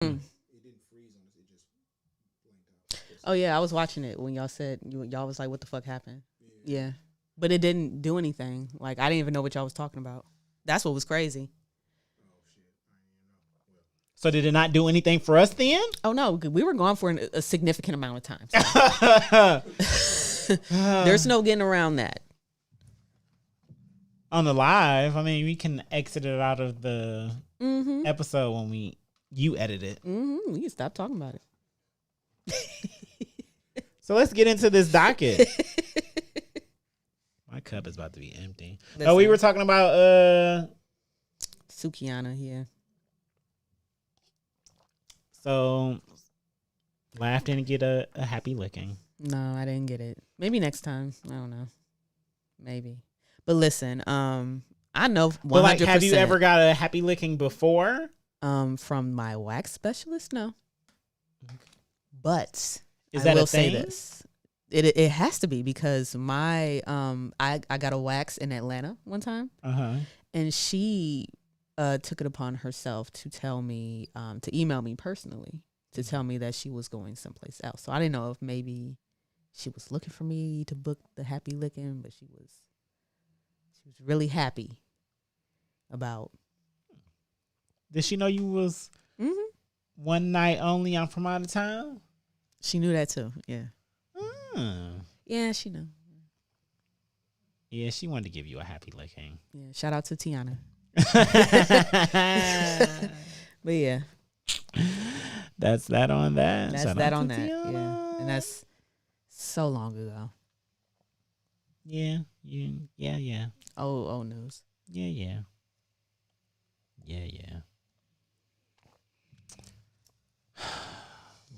Mm. Oh yeah, I was watching it when y'all said y'all was like, "What the fuck happened?" Yeah, but it didn't do anything. Like I didn't even know what y'all was talking about. That's what was crazy. So did it not do anything for us then? Oh no, we were gone for a significant amount of time. So. There's no getting around that. On the live, I mean, we can exit it out of the episode when you edit it. We can stop talking about it. So let's get into this docket. My cup is about to be empty. Listen. Oh, we were talking about Sukihana, yeah. So Laugh didn't get a happy licking. No, I didn't get it. Maybe next time. I don't know. Maybe. But listen, I know 100%. But like, have you ever got a happy licking before? From my wax specialist, no. But is that I will a thing? say this. It has to be because my I got a wax in Atlanta one time. And she took it upon herself to tell me to email me personally to tell me that she was going someplace else. So I didn't know if maybe she was looking for me to book the happy licking, but she was really happy about. Did she know you was one night only? I'm from out of town. She knew that too. Yeah. Yeah, she knew. Yeah, she wanted to give you a happy licking. Yeah. Shout out to Tiana. But yeah. That's that on that. That's that on that. Tiana. Yeah. And that's so long ago. Yeah. Oh news. Yeah.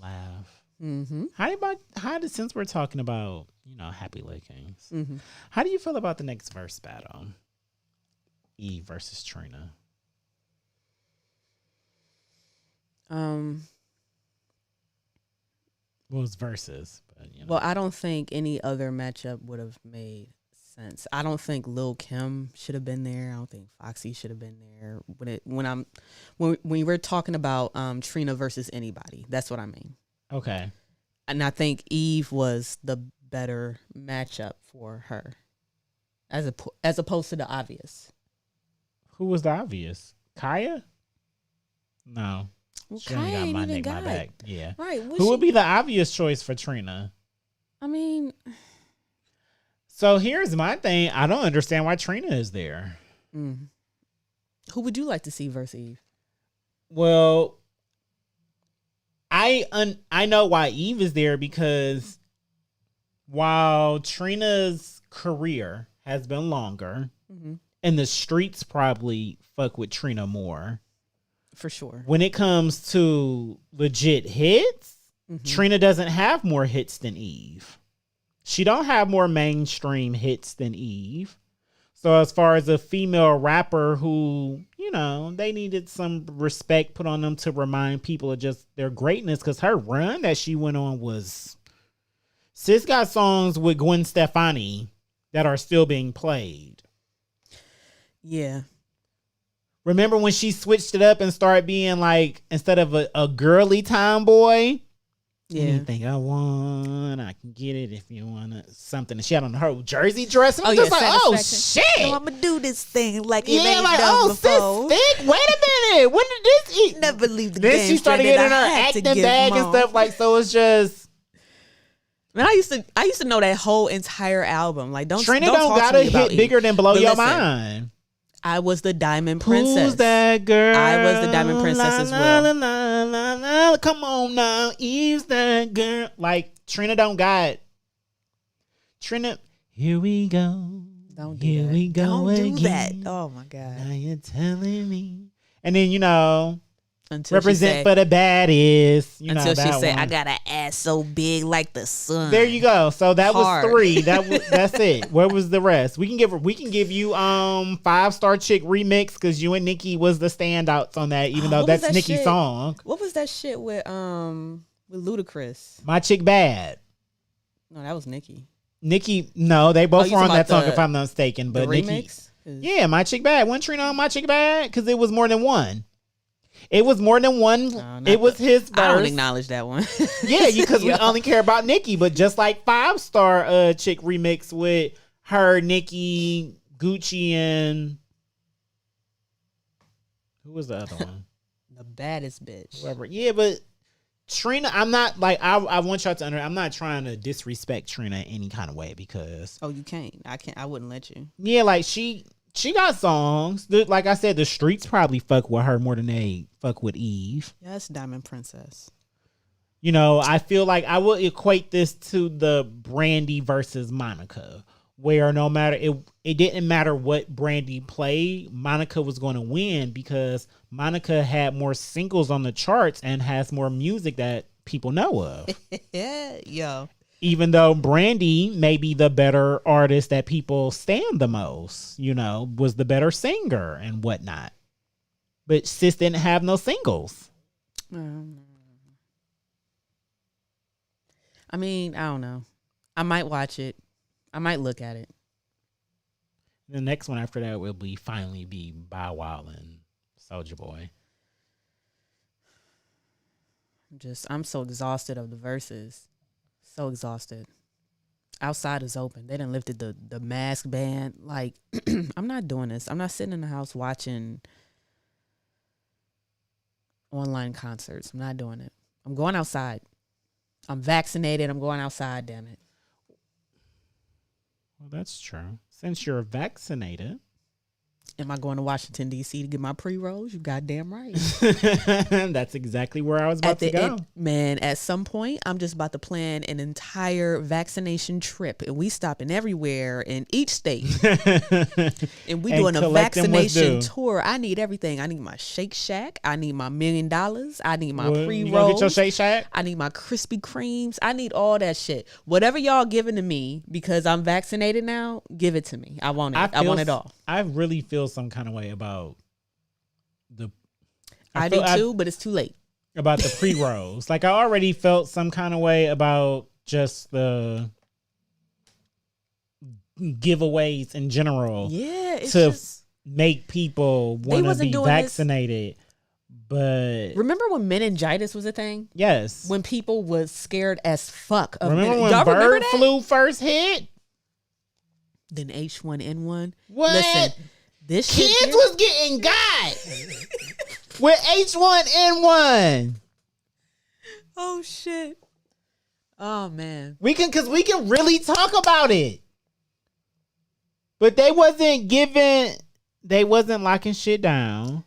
Laugh. How did since we're talking about, happy lickings, how do you feel about the next verse battle? Eve versus Trina. Well, it's versus, but Well, I don't think any other matchup would have made sense. I don't think Lil' Kim should have been there. I don't think Foxy should have been there. When we're talking about Trina versus anybody, that's what I mean. Okay. And I think Eve was the better matchup for her, as opposed to the obvious. Who was the obvious? Kaya? No. Well, Kaya ain't even got my back. Yeah. Right. Who would be the obvious choice for Trina? I mean, so here's my thing. I don't understand why Trina is there. Who would you like to see versus Eve? Well, I know why Eve is there because while Trina's career has been longer, and the streets probably fuck with Trina more. For sure. When it comes to legit hits, Trina doesn't have more hits than Eve. She don't have more mainstream hits than Eve. So as far as a female rapper who, they needed some respect put on them to remind people of just their greatness, because her run that she went on was... Sis got songs with Gwen Stefani that are still being played. Yeah. Remember when she switched it up and started being like, instead of a girly tomboy? Yeah. Anything I want, I can get it if you want it. Something. And she had on her jersey dress. And I'm just like, oh, shit. So I'm going to do this thing like it ain't like, done before. Sis thick. Wait a minute. When did this eat? Never leave the then game. She started getting her acting bag and stuff like, so it's just. Man, I used to know that whole entire album. Like, Trina don't got a hit bigger than Blow Your Mind. I was the Diamond Princess. Who's that girl? I was the Diamond Princess as well. Come on now, Eve's that girl. Like, Trina don't got. Trina, here we go. Don't do here that. We go Don't again. do that. Oh my God. Now you're telling me. And then, until represent for the baddies. Until she said, I got an ass so big like the sun. There you go. So that Hard. was 3. That's it. Where was the rest? We can give you 5-star chick remix because you and Nicki was the standouts on that, even though that's Nicki's song. What was that shit with Ludacris? My Chick Bad. No, that was Nicki. No, they both were on that song if I'm not mistaken. But the Nicki, remix? yeah, My Chick Bad. Wasn't Trina on My Chick Bad? Because it was more than one. It was more than one. It was his verse. I don't acknowledge that one. Yeah, because we only care about Nicki. But just like 5 Star Chick remix with her, Nicki, Gucci, and who was the other one? The baddest bitch. Whoever. Yeah, but Trina, I'm not like I want y'all to understand. I'm not trying to disrespect Trina in any kind of way because you can't. I can't. I wouldn't let you. Yeah, like she got songs. Like I said, the streets probably fuck with her more than they fuck with Eve. Yes, Diamond Princess. You know, I feel like I will equate this to the Brandy versus Monica, where no matter it didn't matter what Brandy played, Monica was going to win because Monica had more singles on the charts and has more music that people know of. Yeah, yo. Even though Brandy may be the better artist that people stand the most, you know, was the better singer and whatnot. But sis didn't have no singles. I mean, I don't know. I might watch it. I might look at it. The next one after that will finally be Bow Wow and Soulja Boy. I'm so exhausted of the verses. So exhausted. Outside is open. They done lifted the mask ban. Like, I'm not doing this. I'm not sitting in the house watching online concerts. I'm not doing it. I'm going outside. I'm vaccinated. I'm going outside, damn it. Well, that's true. Since you're vaccinated. Am I going to Washington, D.C. to get my pre-rolls? You goddamn right. That's exactly where I was about to go. Man, at some point, I'm just about to plan an entire vaccination trip. And we stopping everywhere in each state. And we doing a vaccination tour. I need everything. I need my Shake Shack. I need my $1 million. I need my pre-rolls. You gonna get your Shake Shack? I need my Krispy Kremes. I need all that shit. Whatever y'all giving to me because I'm vaccinated now, give it to me. I want it. I want it all. I really feel some kind of way about I do too, but it's too late. About the pre-rolls. Like I already felt some kind of way about just the giveaways in general. Yeah, it's to make people want to be vaccinated. But remember when meningitis was a thing? Yes. When people was scared as fuck of remember when bird flu first hit? Then H1N1. What? Listen, this kids was getting got with H1N1. Oh shit. Oh man. We can really talk about it. But they wasn't locking shit down.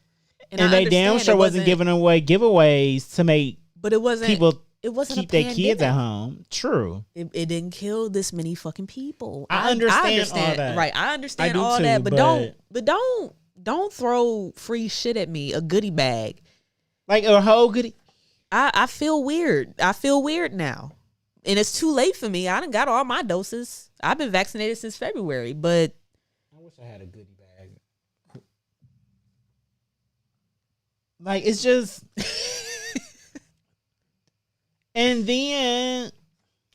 And they damn sure wasn't giving away giveaways to make people keep their kids at home. True. It didn't kill this many fucking people. I understand all that. Right. I understand all that. But don't throw free shit at me. A goodie bag. Like a whole goodie. I feel weird. I feel weird now. And it's too late for me. I done got all my doses. I've been vaccinated since February, but I wish I had a goodie bag. Like it's just and then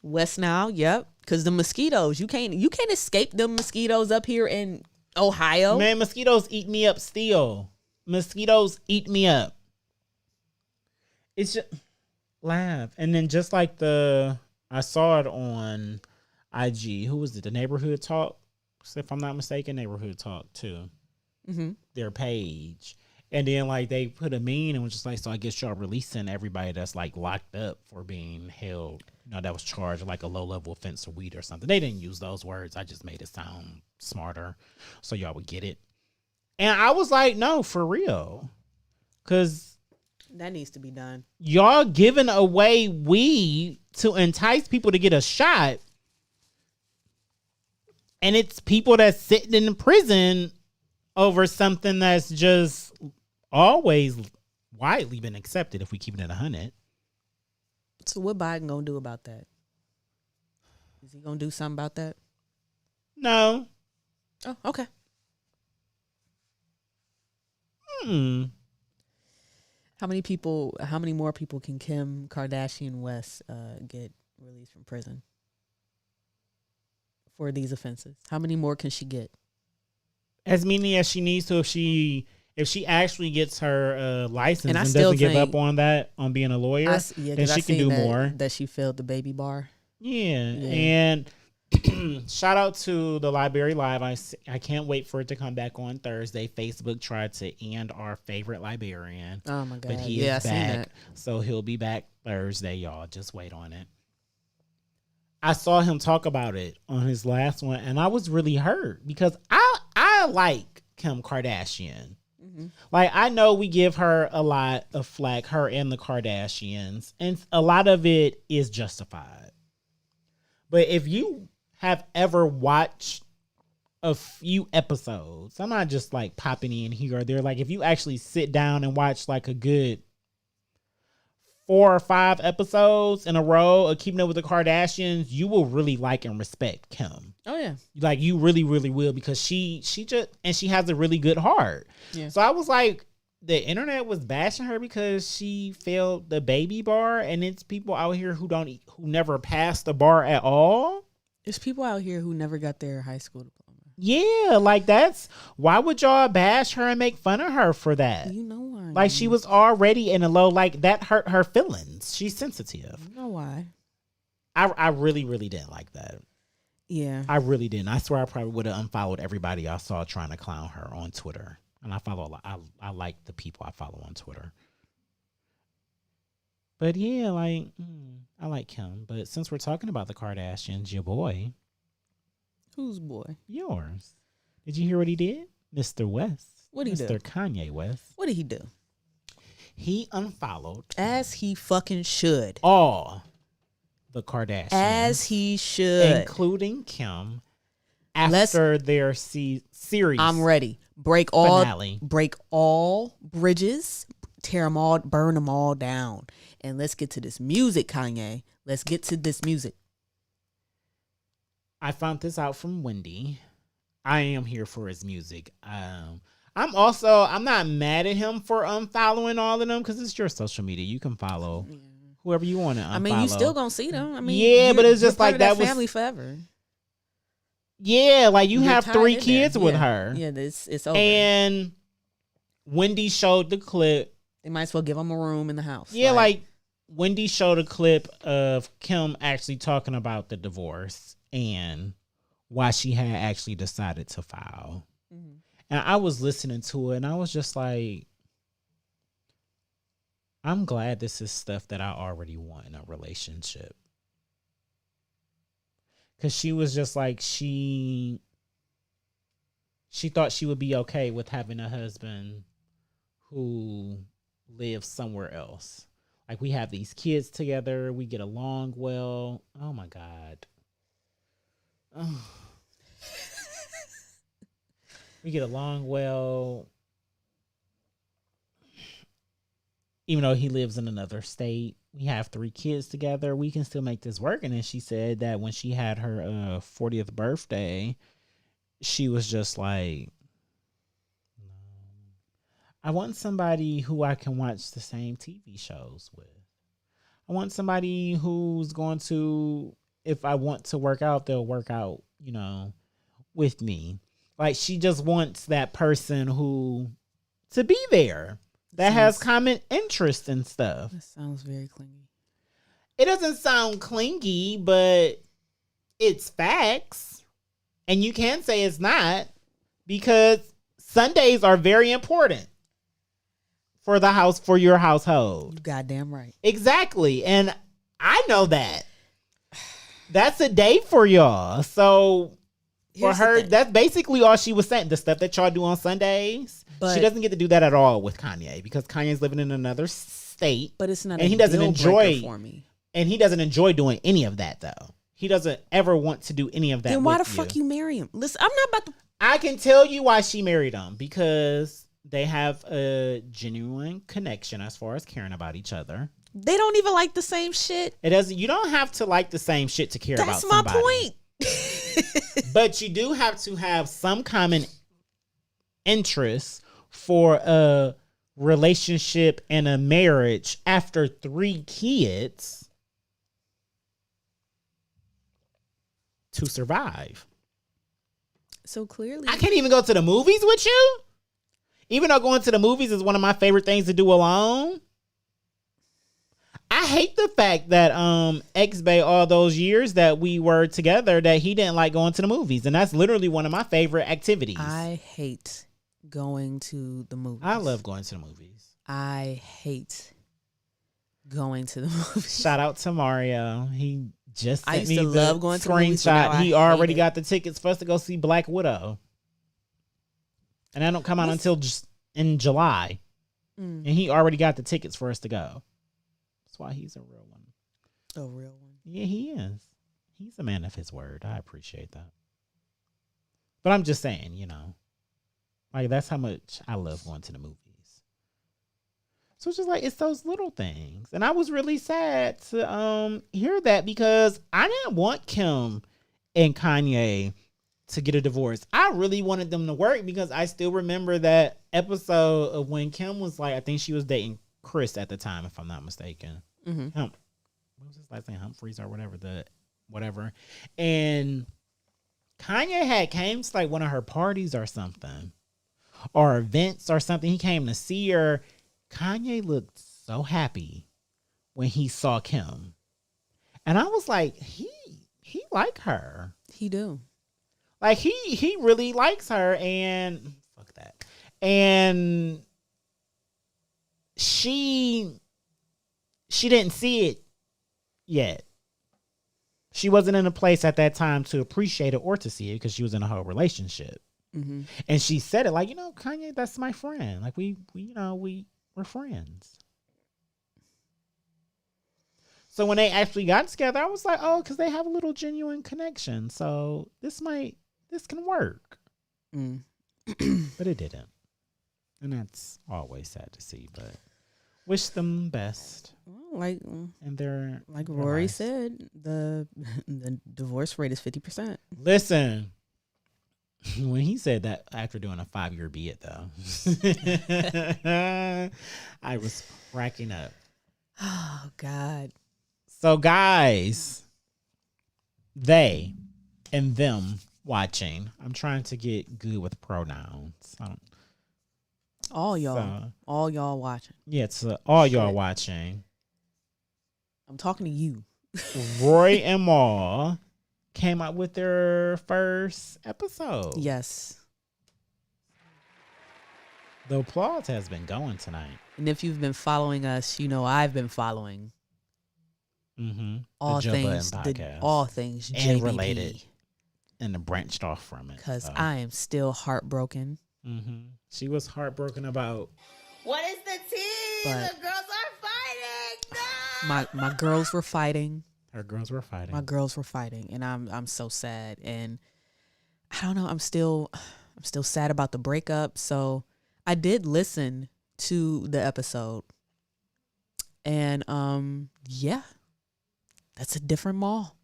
West Nile, yep. Cause the mosquitoes, you can't escape them mosquitoes up here in Ohio. Man, mosquitoes eat me up still. Mosquitoes eat me up. It's just laugh. And then just like I saw it on IG. Who was it? The Neighborhood Talk? If I'm not mistaken, Neighborhood Talk too. Mm-hmm. Their page. And then like they put a meme and was just like, so I guess y'all releasing everybody that's like locked up for being held, that was charged like a low level offense of weed or something. They didn't use those words. I just made it sound smarter so y'all would get it. And I was like, no, for real. Cause that needs to be done. Y'all giving away weed to entice people to get a shot. And it's people that's sitting in prison over something that's just always widely been accepted if we keep it at 100. So what Biden gonna do about that? Is he gonna do something about that? No. Oh, okay. How many more people can Kim Kardashian West get released from prison for these offenses? How many more can she get? As many as she needs to if she if she actually gets her license and still doesn't give up on that, on being a lawyer, then she can do more. That she failed the baby bar. Yeah. And shout out to the Library Live. I can't wait for it to come back on Thursday. Facebook tried to end our favorite librarian. Oh my God. But he is back. So he'll be back Thursday, y'all. Just wait on it. I saw him talk about it on his last one, and I was really hurt because I like Kim Kardashian. Mm-hmm. Like, I know we give her a lot of flack, her and the Kardashians, and a lot of it is justified. But if you have ever watched a few episodes, I'm not just like popping in here or there. Like, if you actually sit down and watch like a good 4 or 5 episodes in a row of Keeping Up with the Kardashians, you will really like and respect Kim. Oh yeah. Like, you really, really will, because she just, and she has a really good heart. Yeah. So I was like, the internet was bashing her because she failed the baby bar, and it's people out here who never passed the bar at all. There's people out here who never got their high school diploma. Yeah, like, why would y'all bash her and make fun of her for that? You know why? Like, she was already in a low, like, that hurt her feelings. She's sensitive. You know why? I really, really didn't like that. Yeah. I really didn't. I swear I probably would have unfollowed everybody I saw trying to clown her on Twitter. And I like the people I follow on Twitter. But yeah, like, I like Kim. But since we're talking about the Kardashians, your boy. Whose boy? Yours. Did you hear what he did? Mr. West. What did he do? Mr. Kanye West. What did he do? He unfollowed. As he fucking should. All the Kardashians. As he should. Including Kim. After their series. I'm ready. Break all bridges. Tear them all. Burn them all down. And let's get to this music, Kanye. Let's get to this music. I found this out from Wendy. I am here for his music. I'm not mad at him for unfollowing all of them, because it's your social media. You can follow whoever you want to unfollow. I mean, you still gonna see them. I mean, yeah, but it's just like that was family forever. Yeah, like you have 3 kids with her. Yeah, it's over. And Wendy showed the clip. They might as well give them a room in the house. Yeah, like Wendy showed a clip of Kim actually talking about the divorce and why she had actually decided to file. Mm-hmm. And I was listening to it, and I was just like, I'm glad this is stuff that I already want in a relationship. Because she was just like, she thought she would be okay with having a husband who lives somewhere else. Like, we have these kids together. We get along well. Oh, my God. Oh. We get along well. Even though he lives in another state. We have 3 kids together. We can still make this work. And then she said that when she had her 40th birthday, she was just like, I want somebody who I can watch the same TV shows with. I want somebody who's going to, if I want to work out, they'll work out, with me. Like, she just wants that person who to be there that has common interest and stuff. That sounds very clingy. It doesn't sound clingy, but it's facts. And you can say it's not, because Sundays are very important for your household. You goddamn right. Exactly. And I know that. That's a day for y'all. So for her, that's basically all she was saying. The stuff that y'all do on Sundays, but she doesn't get to do that at all with Kanye, because Kanye's living in another state. But it's not, and he doesn't enjoy for me. And he doesn't enjoy doing any of that, though. He doesn't ever want to do any of that. Then why the fuck you marry him? Listen, I'm not about to. I can tell you why she married him, because they have a genuine connection as far as caring about each other. They don't even like the same shit. It doesn't. You don't have to like the same shit to care about somebody. That's my point. But you do have to have some common interest for a relationship and a marriage after 3 kids to survive. So clearly, I can't even go to the movies with you. Even though going to the movies is one of my favorite things to do alone, I hate the fact that X-Bay, all those years that we were together, that he didn't like going to the movies. And that's literally one of my favorite activities. I hate going to the movies. I love going to the movies. I hate going to the movies. Shout out to Mario. He just sent me love the going to the movies, but screenshot. now He I already hate got the tickets for us to go see Black Widow. And that don't come out until just in July. And he already got the tickets for us to go. That's why he's a real one. A real one. Yeah, he is. He's a man of his word. I appreciate that. But I'm just saying, you know, like that's how much I love going to the movies. So it's just like, it's those little things. And I was really sad to hear that because I didn't want Kim and Kanye to get a divorce. I really wanted them to work because I still remember that episode of when Kim was like, I think she was dating Chris at the time, if I'm not mistaken. What was his last name? Humphreys or whatever. And Kanye had came to like one of her parties or something, or events or something. He came to see her. Kanye looked so happy when he saw Kim. And I was like, he like her. He do. Like he really likes her, and fuck that. And she didn't see it yet. She wasn't in a place at that time to appreciate it or to see it because she was in a whole relationship. And she said it like, you know, Kanye, that's my friend. Like we're friends. So when they actually got together, I was like, oh, because they have a little genuine connection. So this can work. But it didn't. And that's always sad to see, but wish them best. Like Rory said, the divorce rate is 50%. Listen, when he said that after doing a 5-year bid, though, I was cracking up. Oh, God. So, guys, they and them watching. I'm trying to get good with pronouns. All y'all watching. Yeah, it's all y'all watching. I'm talking to you. Roy and Mal came out with their first episode. Yes. The applause has been going tonight. And if you've been following us, you know I've been following all things and JBP. related, and branched off from it. Because I am still heartbroken. She was heartbroken about. What is the tea? The girls are fighting. No! My girls were fighting. Her girls were fighting. My girls were fighting, and I'm so sad. And I don't know. I'm still sad about the breakup. So I did listen to the episode, and yeah, that's a different Mal.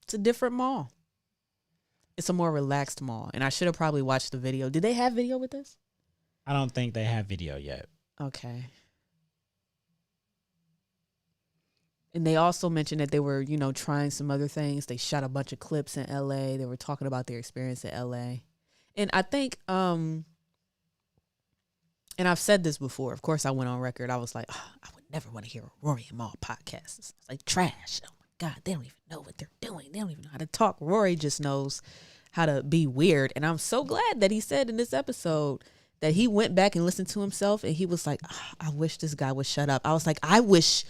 It's a different Mal. It's a more relaxed Mal, and I should have probably watched the video. Did they have video with this? I don't think they have video yet. Okay. And they also mentioned that they were, you know, trying some other things. They shot a bunch of clips in LA. They were talking about their experience in LA. And I think, and I've said this before. Of course, I went on record. I was like, oh, I would never want to hear a Rory and Mal podcast. It's like trash. Oh my God, they don't even know what they're doing. They don't even know how to talk. Rory just knows how to be weird. And I'm so glad that he said in this episode that he went back and listened to himself, and he was like, oh, I wish this guy would shut up. I was like, I wish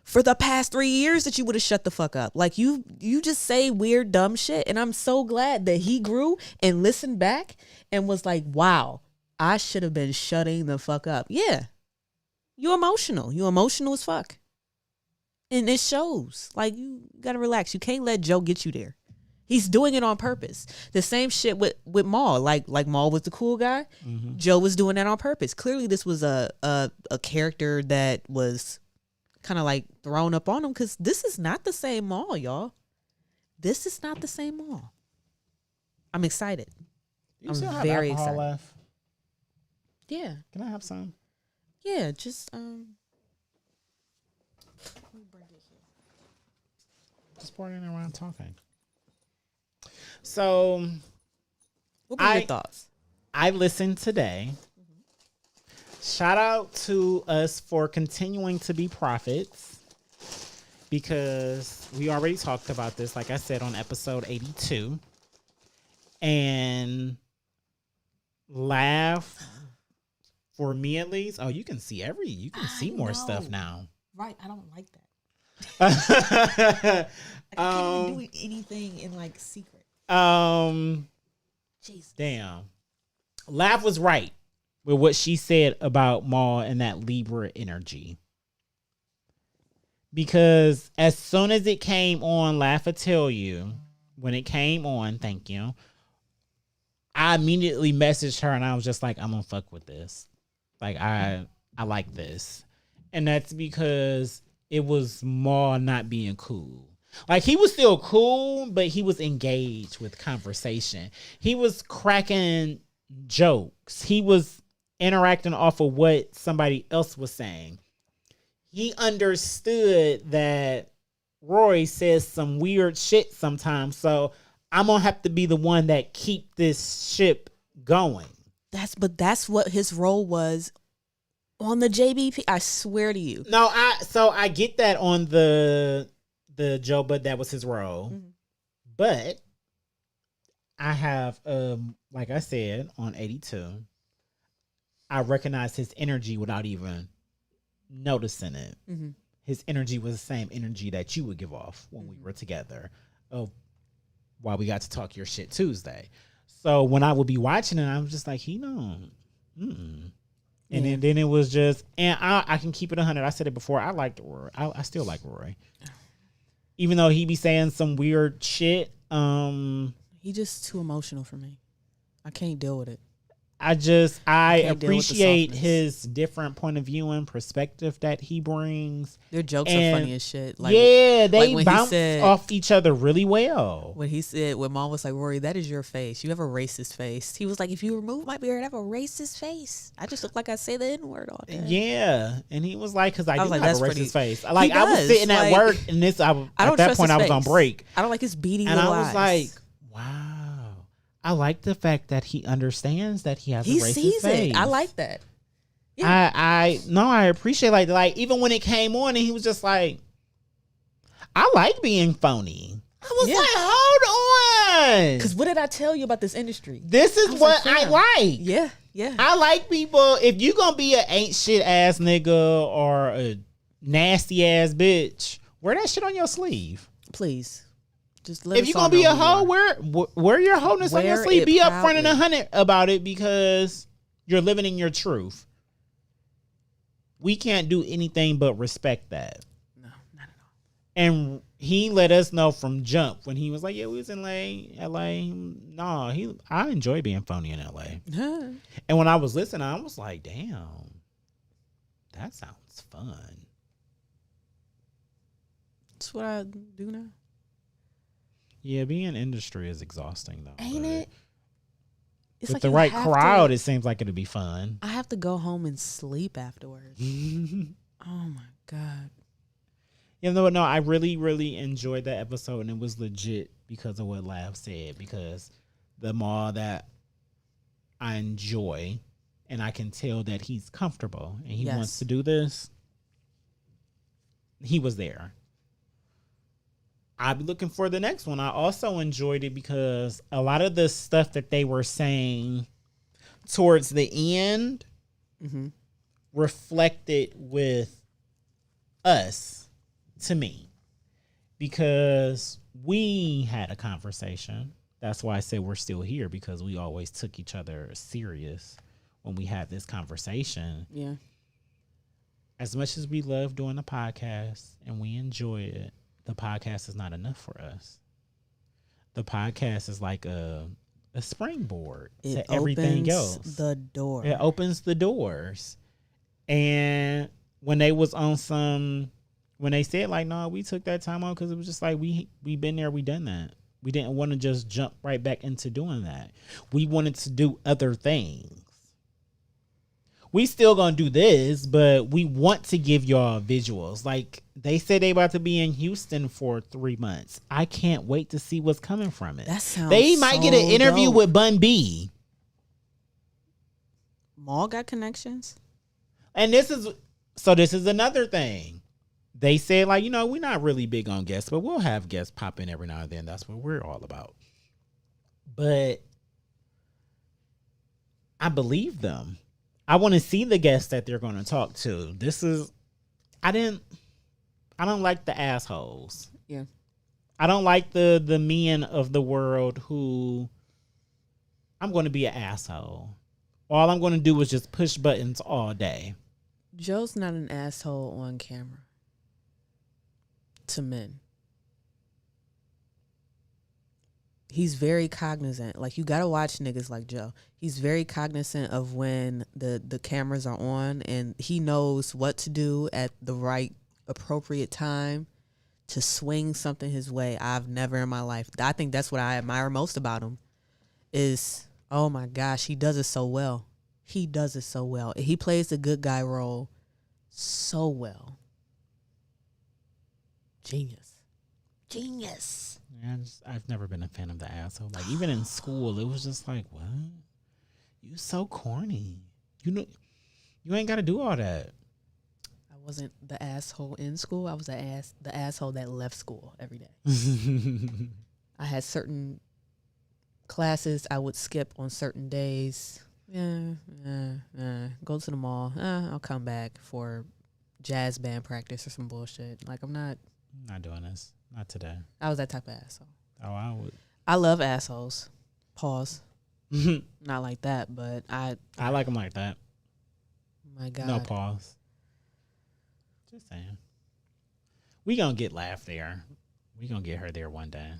for the past 3 years that you would have shut the fuck up. Like you just say weird, dumb shit. And I'm so glad that he grew and listened back and was like, wow, I should have been shutting the fuck up. Yeah. You emotional. You emotional as fuck. And it shows. Like, you gotta relax. You can't let Joe get you there. He's doing it on purpose. The same shit with Mal. Like Mal was the cool guy. Joe was doing that on purpose. Clearly this was a character that was kind of like thrown up on him, because this is not the same Mal, y'all. This is not the same Mal. I'm excited. I'm very excited. Left? Yeah. Can I have some? Yeah, just let me bring it here. Just pouring it around talking. So What were your thoughts? I listened today. Shout out to us for continuing to be prophets, because we already talked about this, like I said, on episode 82. And laugh, for me at least. Oh, you can see see more stuff now. Right, I don't like that. I can't even do anything in like secret. Jesus. Damn. Laugh was right with what she said about Maul and that Libra energy. Because as soon as it came on, Laugh will tell you, when it came on, thank you, I immediately messaged her and I was just like, I'm gonna fuck with this. Like, I like this. And that's because it was Maul not being cool. Like, he was still cool, but he was engaged with conversation. He was cracking jokes. He was interacting off of what somebody else was saying. He understood that Roy says some weird shit sometimes, so I'm gonna have to be the one that keep this ship going. That's what his role was on the JBP. I swear to you. No, I get that on the Joe, but that was his role. Mm-hmm. But I have, like I said, on 82, I recognized his energy without even noticing it. Mm-hmm. His energy was the same energy that you would give off when we were together. Oh, while we got to talk your shit Tuesday. So when I would be watching it, I was just like, he know. And then it was just, and I can keep it 100. I said it before. I liked Roy. I still like Roy. Even though he be saying some weird shit. He just too emotional for me. I can't deal with it. I appreciate his different point of view and perspective that he brings. Their jokes are funny as shit. Like, they bounce off each other really well. When he said, when Mom was like, Rory, that is your face. You have a racist face. He was like, if you remove my beard, I have a racist face. I just look like I say the N-word all day. Yeah. And he was like, because I do have a racist face. Like, I was sitting at work and at that point I was on break. I don't like his beady and little I was eyes. Like, wow. I like the fact that he understands that he has a racist face. He sees it. I like that. Yeah. I appreciate like even when it came on and he was just like, I like being phony. I was like, hold on. Because what did I tell you about this industry? This is what I like. Yeah, yeah. I like people. If you gonna be an ain't shit ass nigga or a nasty ass bitch, wear that shit on your sleeve. Please. If you're going to be a hoe, wear your wholeness on your sleeve. Be upfront and 100 about it because you're living in your truth. We can't do anything but respect that. No, not at all. And he let us know from jump when he was like, yeah, we was in LA. No, I enjoy being phony in LA. And when I was listening, I was like, damn, that sounds fun. That's what I do now. Yeah, being in industry is exhausting, though. Ain't it? It's with like the right crowd, it seems like it'd be fun. I have to go home and sleep afterwards. Oh, my God. You know what? No, I really, really enjoyed that episode, and it was legit because of what Lav said, because the Maul that I enjoy, and I can tell that he's comfortable, and he wants to do this, he was there. I'll be looking for the next one. I also enjoyed it because a lot of the stuff that they were saying towards the end reflected with us, to me, because we had a conversation. That's why I said we're still here, because we always took each other serious when we had this conversation. Yeah. As much as we love doing the podcast and we enjoy it, the podcast is not enough for us. The podcast is like a springboard to everything else. The door. It opens the doors. And when they was on when they said like, no, we took that time off because it was just like we been there, we done that. We didn't want to just jump right back into doing that. We wanted to do other things. we still gonna do this, but we want to give y'all visuals. Like they said they about to be in Houston for 3 months. I can't wait to see what's coming from it. That sounds They might get an interview dope. with Bun B. Maul got connections. And this is another thing. They said, like, we're not really big on guests, but we'll have guests pop in every now and then. That's what we're all about. But I believe them. I want to see the guests that they're going to talk to. I don't like the assholes. Yeah. I don't like the men of the world who I'm going to be an asshole. All I'm going to do is just push buttons all day. Joe's not an asshole on camera. To men. He's very cognizant. Like, you got to watch niggas like Joe. He's very cognizant of when the cameras are on, and he knows what to do at the right appropriate time to swing something his way. I've never in my life. I think that's what I admire most about him is, oh my gosh, he does it so well. He does it so well. He plays the good guy role so well. Genius. Yeah, I've never been a fan of the asshole. Like, even in school, it was just like, what? You so corny. You ain't got to do all that. I wasn't the asshole in school. I was the asshole that left school every day. I had certain classes I would skip on certain days. Go to the mall. I'll come back for jazz band practice or some bullshit. Like, I'm not doing this. Not today. I was that type of asshole. Oh, I would. I love assholes. Pause. Not like that, but I like them like that. My God. No pause. Just saying. We gonna get Laugh there. We gonna get her there one day.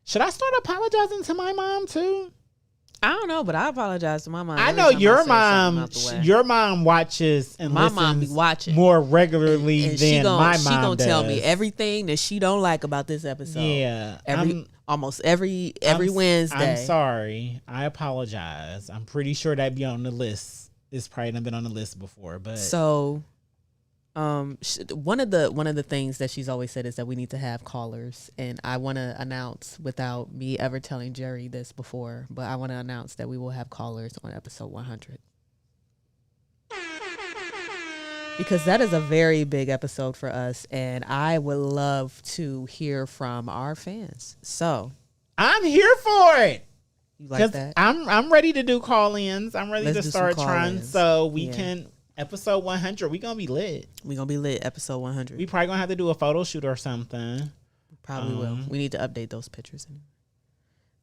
Should I start apologizing to my mom too? I don't know, but I apologize to my mom. I every know time your I say something mom. out the way. Your mom watches and my listens mom be watching more regularly and than my mom She gonna does. tell me everything that she don't like about this episode. Yeah, almost every Wednesday. I'm sorry. I apologize. I'm pretty sure that'd be on the list. It's probably not been on the list before, but so. One of the things that she's always said is that we need to have callers, and I want to announce, without me ever telling Jerry this before, but I want to announce that we will have callers on episode 100 because that is a very big episode for us, and I would love to hear from our fans. So I'm here for it. You like that? I'm ready to do call-ins. I'm ready Let's to start trying call-ins. so we can. Episode 100, we gonna be lit. We gonna be lit. Episode 100. We probably gonna have to do a photo shoot or something. Probably will. We need to update those pictures.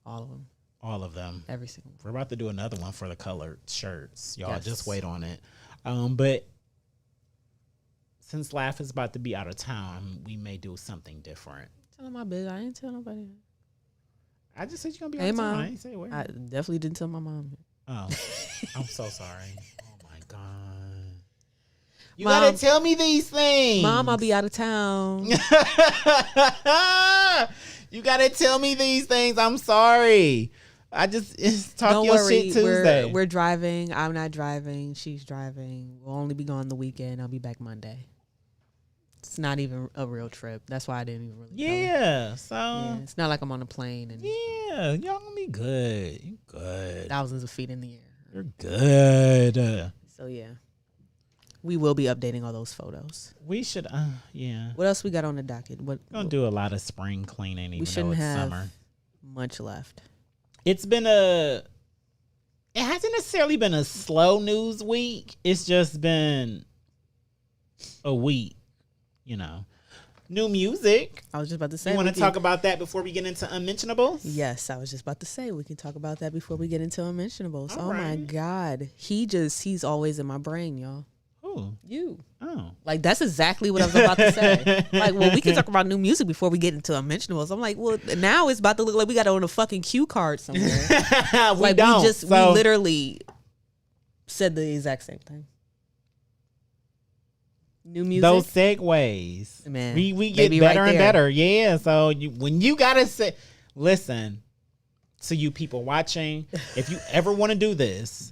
All of them. All of them. Every single one. We're about to do another one for the colored shirts. Y'all Yes. just wait on it. But since Laugh is about to be out of town, we may do something different. Telling my bitch. I ain't tell nobody. I just said you're gonna be out Hey, of town. Mom. I ain't say where. I definitely didn't tell my mom. Oh, I'm so sorry. Oh my God. You Mom, gotta tell me these things. Mom, I'll be out of town. You gotta tell me these things. I'm sorry. It's talk Don't your worry. shit Tuesday. We're driving. I'm not driving. She's driving. We'll only be gone the weekend. I'll be back Monday. It's not even a real trip. That's why I didn't even really tell her. Yeah. So Yeah, it's not like I'm on a plane and yeah, y'all gonna be good. You good. thousands of feet in the air. You're good. So yeah, we will be updating all those photos. We should. Yeah. What else we got on the docket? We're gonna do a lot of spring cleaning, even we though shouldn't it's have summer. much left. It's been it hasn't necessarily been a slow news week. It's just been a week, New music. I was just about to say. You want we to talk about that before we get into Unmentionables? Yes, I was just about to say we can talk about that before we get into Unmentionables. All Oh my right. God, he's always in my brain, y'all. Who? You. Oh. Like, that's exactly what I was about to say. Like, well, we can talk about new music before we get into Unmentionables. I'm like, well, now it's about to look like we got it on a fucking cue card somewhere. we don't. We literally said the exact same thing. New music. Those segues, Man, we get baby, better right and there. better. Yeah. So when you gotta say, listen to you people watching, if you ever want to do this,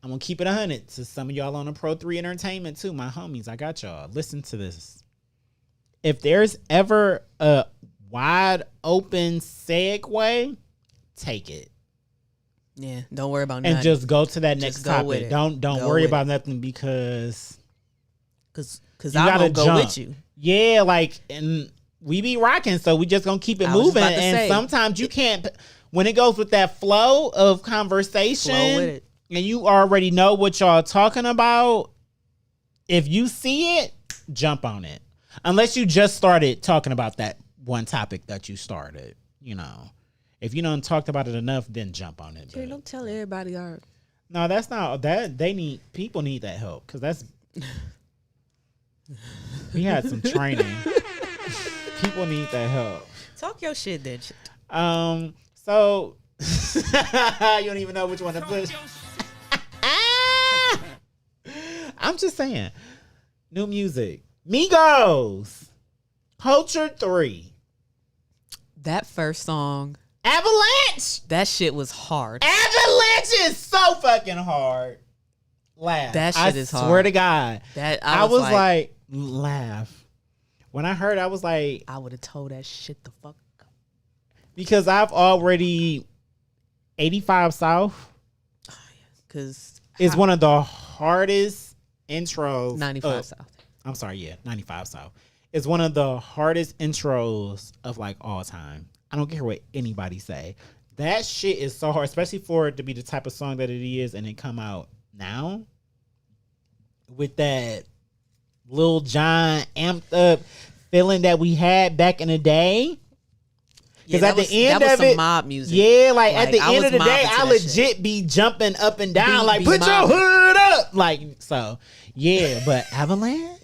I'm gonna keep it 100 to some of y'all on the Pro 3 Entertainment too, my homies. I got y'all. Listen to this. If there's ever a wide open segue, take it. Yeah, don't worry about nothing. And just go to that next Just go with topic. it. Don't Go worry with about it. nothing because I'm gonna go with you. Yeah, like, and we be rocking, so we just gonna keep it I was moving. about to And say. sometimes you can't, when it goes with that flow of conversation, Flow with it. and you already know what y'all talking about. If you see it, jump on it. Unless you just started talking about that one topic that you started, you know. If you done talked about it enough, then jump on it. Jerry, don't tell everybody our. No, that's not that. People need that help because that's. We had some training. People need that help. Talk your shit, then. So you don't even know which one to push. I'm just saying. New music. Migos. Culture 3. That first song, Avalanche. that shit was hard. Avalanche is so fucking hard. Laugh. That shit is hard. I swear to God. That I was like, laugh. When I heard, I was like, I would have told that shit the fuck up. because I've already 85 South Cause is one of the hardest intros. 95 South. I'm sorry, yeah, 95 South. It's one of the hardest intros of like all time. I don't care what anybody say. That shit is so hard, especially for it to be the type of song that it is and it come out now with that Lil Jon amped up feeling that we had back in the day. Because at the end that was of some it, mob music. yeah, like at the I end was of the day, mobbing to I that legit be jumping up and down, like Be put your mobbing. hood up, like so. Yeah, but Avalanche.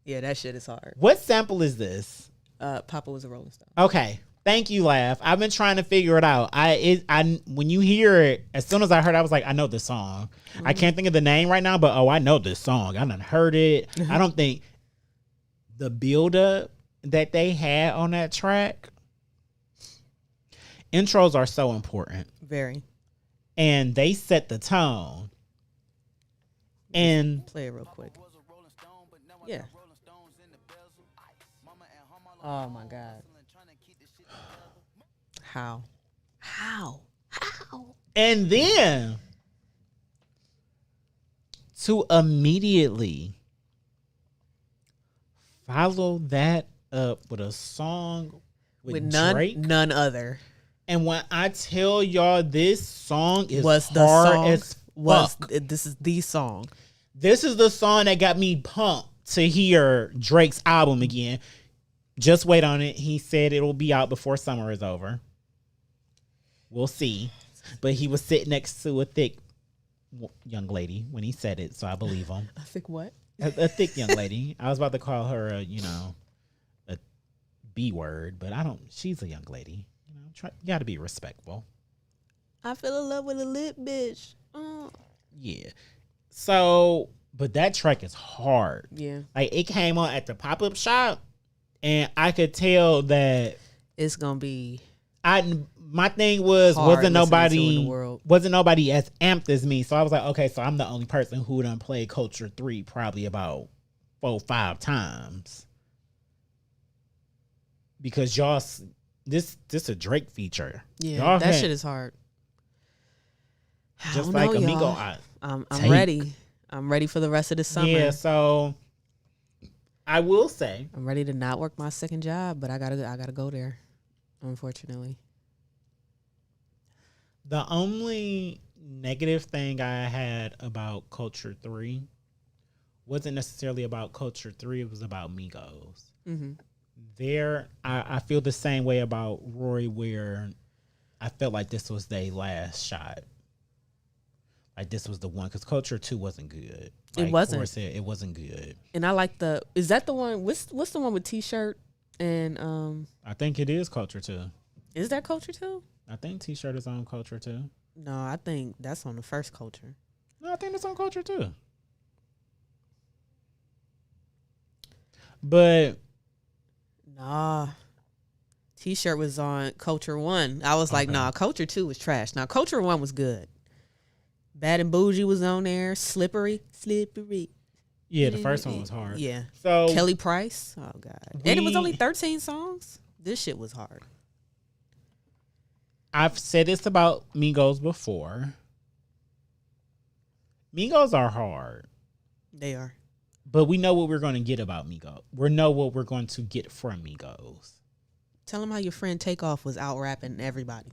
Yeah, that shit is hard. What sample is this? Papa was a Rolling Stone. Okay, thank you, Laugh. I've been trying to figure it out. I when you hear it, as soon as I heard, I was like, I know this song. I can't think of the name right now, but I know this song. I done heard it. I don't think the build up that they had on that track. Intros are so important, Very. and they set the tone. And Play it real quick. Yeah. Oh my God. How? And then to immediately follow that up with a song with Drake. none other. And when I tell y'all this song is Was the hard song as fuck. this is the song. This is the song that got me pumped to hear Drake's album again. Just wait on it. He said it'll be out before summer is over. We'll see. But he was sitting next to a thick young lady when he said it, so I believe him. I think what? A thick young lady. I was about to call her a B word, but I don't. She's a young lady. You got to be respectful. I fell in love with a lit bitch. Yeah. So, but that track is hard. Yeah. Like it came on at the pop-up shop, and I could tell that It's gonna be my thing was hard wasn't listening to in the world. nobody as amped as me. So I was like, okay, so I'm the only person who done played Culture 3 probably about 4-5 times. Because y'all this a Drake feature. Yeah, Y'all that had- shit is hard. I just don't like know, Amigo. y'all. I'm take. ready. I'm ready for the rest of the summer. Yeah, so I will say I'm ready to not work my second job, but I gotta go there. Unfortunately. the only negative thing I had about Culture 3 wasn't necessarily about Culture 3, it was about Migos. Mm-hmm. I feel the same way about Rory, where I felt like this was their last shot. Like this was the one, because Culture 2 wasn't good. Like It wasn't. Corey said, it wasn't good. And I like is that the one? What's the one with T-shirt and I think it is Culture 2. Is that Culture 2? I think T-shirt is on Culture 2. No, I think that's on the first Culture. No, I think it's on Culture 2. But Nah. T-shirt was on Culture 1. I was like, Okay. nah, Culture 2 was trash. Now Culture 1 was good. Bad and Bougie was on there. Slippery. Yeah, the first one was hard. Yeah. So Kelly Price. Oh God. And it was only 13 songs. This shit was hard. I've said this about Migos before. Migos are hard. They are. But we know what we're going to get about Migos. We know what we're going to get from Migos. Tell them how your friend Takeoff was out rapping everybody.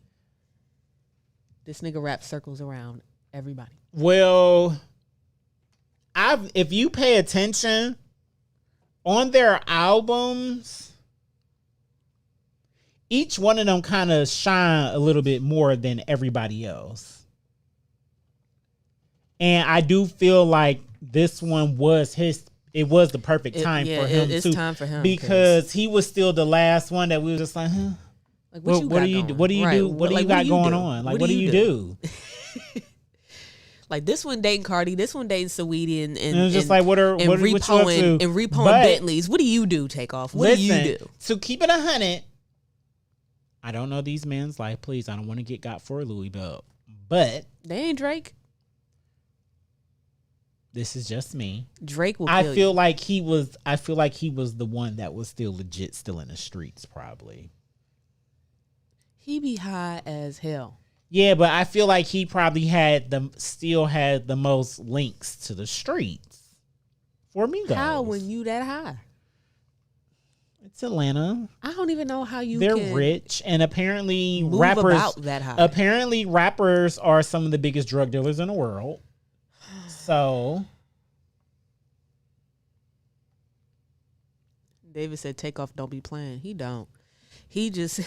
This nigga rap circles around everybody. Well, if you pay attention on their albums, each one of them kind of shine a little bit more than everybody else. And I do feel like this one was it was the perfect time for him it's too. Time for him because he was still the last one that we were just like, huh? Like, What do you do? What do you got going on? Like, what do you do? Like this one dating Cardi, this one dating Saweetie, and it was just like, what you up to? And repoing Bentleys. What do you do, Takeoff? What do you do? To keep it 100, I don't know these men's life. Please, I don't want to get got for a Louis Bell, but they ain't Drake. This is just me. Drake will. I feel like he was the one that was still legit, still in the streets. Probably. He be high as hell. Yeah, but I feel like he probably still had the most links to the streets for Migos. How when you that high? It's Atlanta. I don't even know how They're rich, and apparently move rappers about that high. Apparently rappers are some of the biggest drug dealers in the world. So David said Takeoff don't be playing. He don't. He just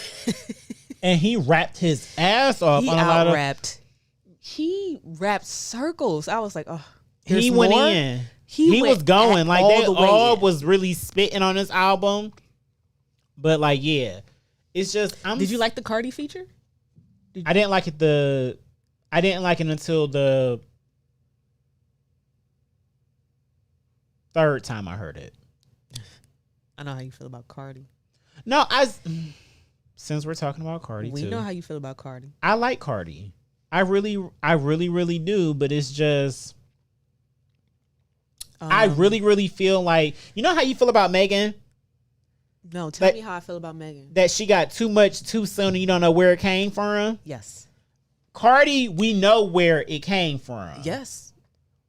and he rapped his ass off. He out-rapped. He rapped circles. I was like, oh, he went more? in. He was going. Like, they all was really spitting on this album. But like, yeah. It's just Did you like the Cardi feature? I didn't like it I didn't like it until the third time I heard it. I know how you feel about Cardi. No, since we're talking about Cardi, we know how you feel about Cardi. I like Cardi. I really do, but it's just I really feel like, you know how you feel about Megan? No, tell me how I feel about Megan. That she got too much too soon and you don't know where it came from? Yes. Cardi, we know where it came from. Yes.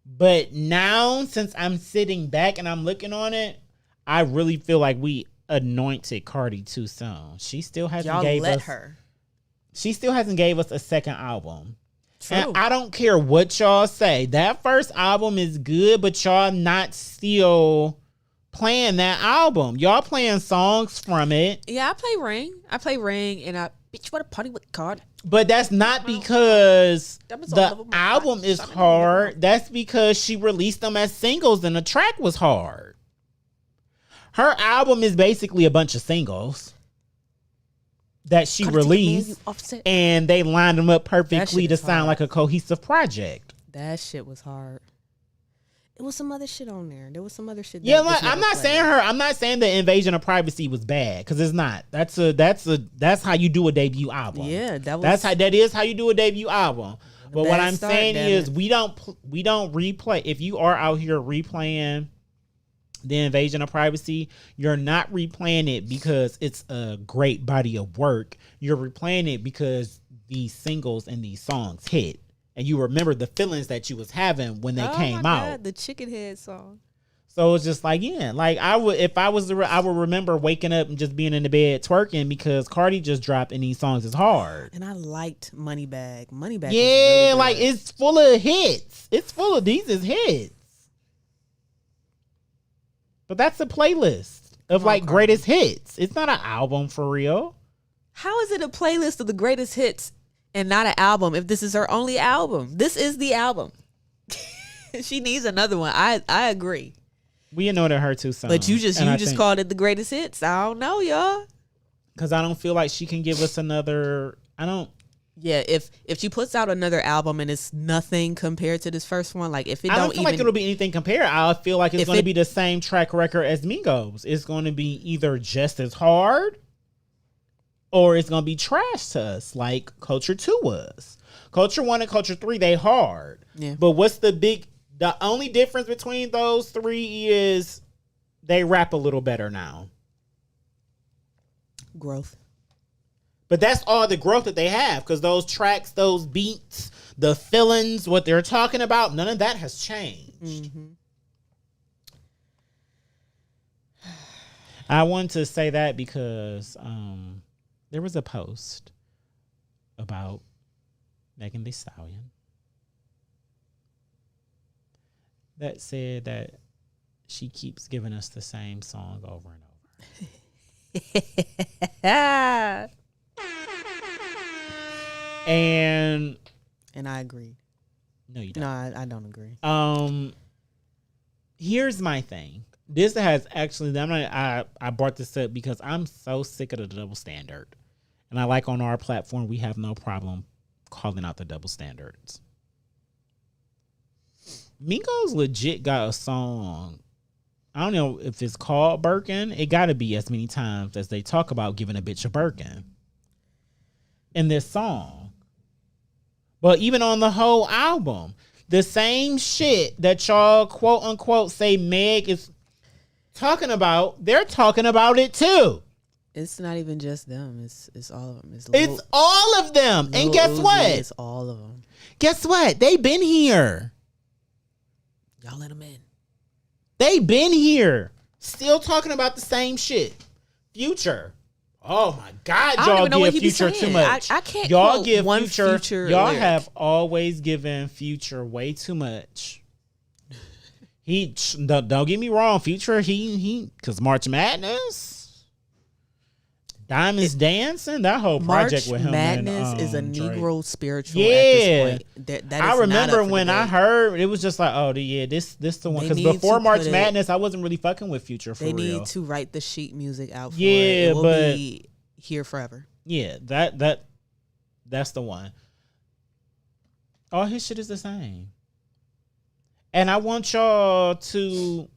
But now, since I'm sitting back and I'm looking on it, I really feel like we anointed Cardi too soon. She still hasn't She still hasn't gave us a second album. True. And I don't care what y'all say. That first album is good, but y'all not still playing that album. Y'all playing songs from it. Yeah, I play Ring and I bitch what a party with Cardi. But that's not because the album is hard. That's because she released them as singles and the track was hard. Her album is basically a bunch of singles that she released, and they lined them up perfectly to sound like a cohesive project. That shit was hard. It was some other shit on there. There was some other shit. Yeah, I'm not saying the Invasion of Privacy was bad, because it's not. That's how you do a debut album. Yeah, that is how you do a debut album. But what I'm saying is we don't replay. If you are out here replaying the Invasion of Privacy, you're not replaying it because it's a great body of work. You're replaying it because these singles and these songs hit, and you remember the feelings that you was having when they came out. The Chicken Head song. So it's just like, yeah, like I would remember waking up and just being in the bed twerking because Cardi just dropped and these songs is hard. And I liked Moneybag. Moneybag. Yeah, really like it's full of hits. It's full of these hits. But that's a playlist of greatest hits. It's not an album for real. How is it a playlist of the greatest hits and not an album if this is her only album? This is the album. She needs another one. I agree. We know that her too soon. But you just called it the greatest hits. I don't know, y'all. Because I don't feel like she can give us another. Yeah, if she puts out another album and it's nothing compared to this first one, like if it I don't feel like it'll be anything compared. I feel like it's going to be the same track record as Migos. It's going to be either just as hard or it's going to be trash to us like Culture 2 was. Culture 1 and Culture 3, they hard. Yeah. But the only difference between those three is they rap a little better now. Growth. But that's all the growth that they have, because those tracks, those beats, the feelings, what they're talking about, none of that has changed. Mm-hmm. I wanted to say that because there was a post about Megan Thee Stallion that said that she keeps giving us the same song over and over. And I agree. No, you don't. No, I don't agree. Here's my thing. This has actually, I brought this up because I'm so sick of the double standard. And I like on our platform, we have no problem calling out the double standards. Migos legit got a song. I don't know if it's called Birkin. It got to be as many times as they talk about giving a bitch a Birkin in this song. But even on the whole album, the same shit that y'all quote unquote say Meg is talking about, they're talking about it too. It's not even just them. It's all of them. It's all of them. And guess Uzi, what? It's all of them. Guess what? They been here. Y'all let them in. They been here. Still talking about the same shit. Future. Oh my God, y'all give Future too much. I can't y'all give one Future. Y'all lyric. have always given Future way too much. He don't get me wrong, Future. He because March Madness, Diamonds Dancing, that whole project with him. Madness and, is a Drake. Negro spiritual. Yeah, at this point. That is I remember not when I heard it was just like, oh yeah, this the one. Because before March Madness, I wasn't really fucking with Future for real. They need to write the sheet music out for yeah, it. It will but be here forever. Yeah, that's the one. All his shit is the same. And I want y'all to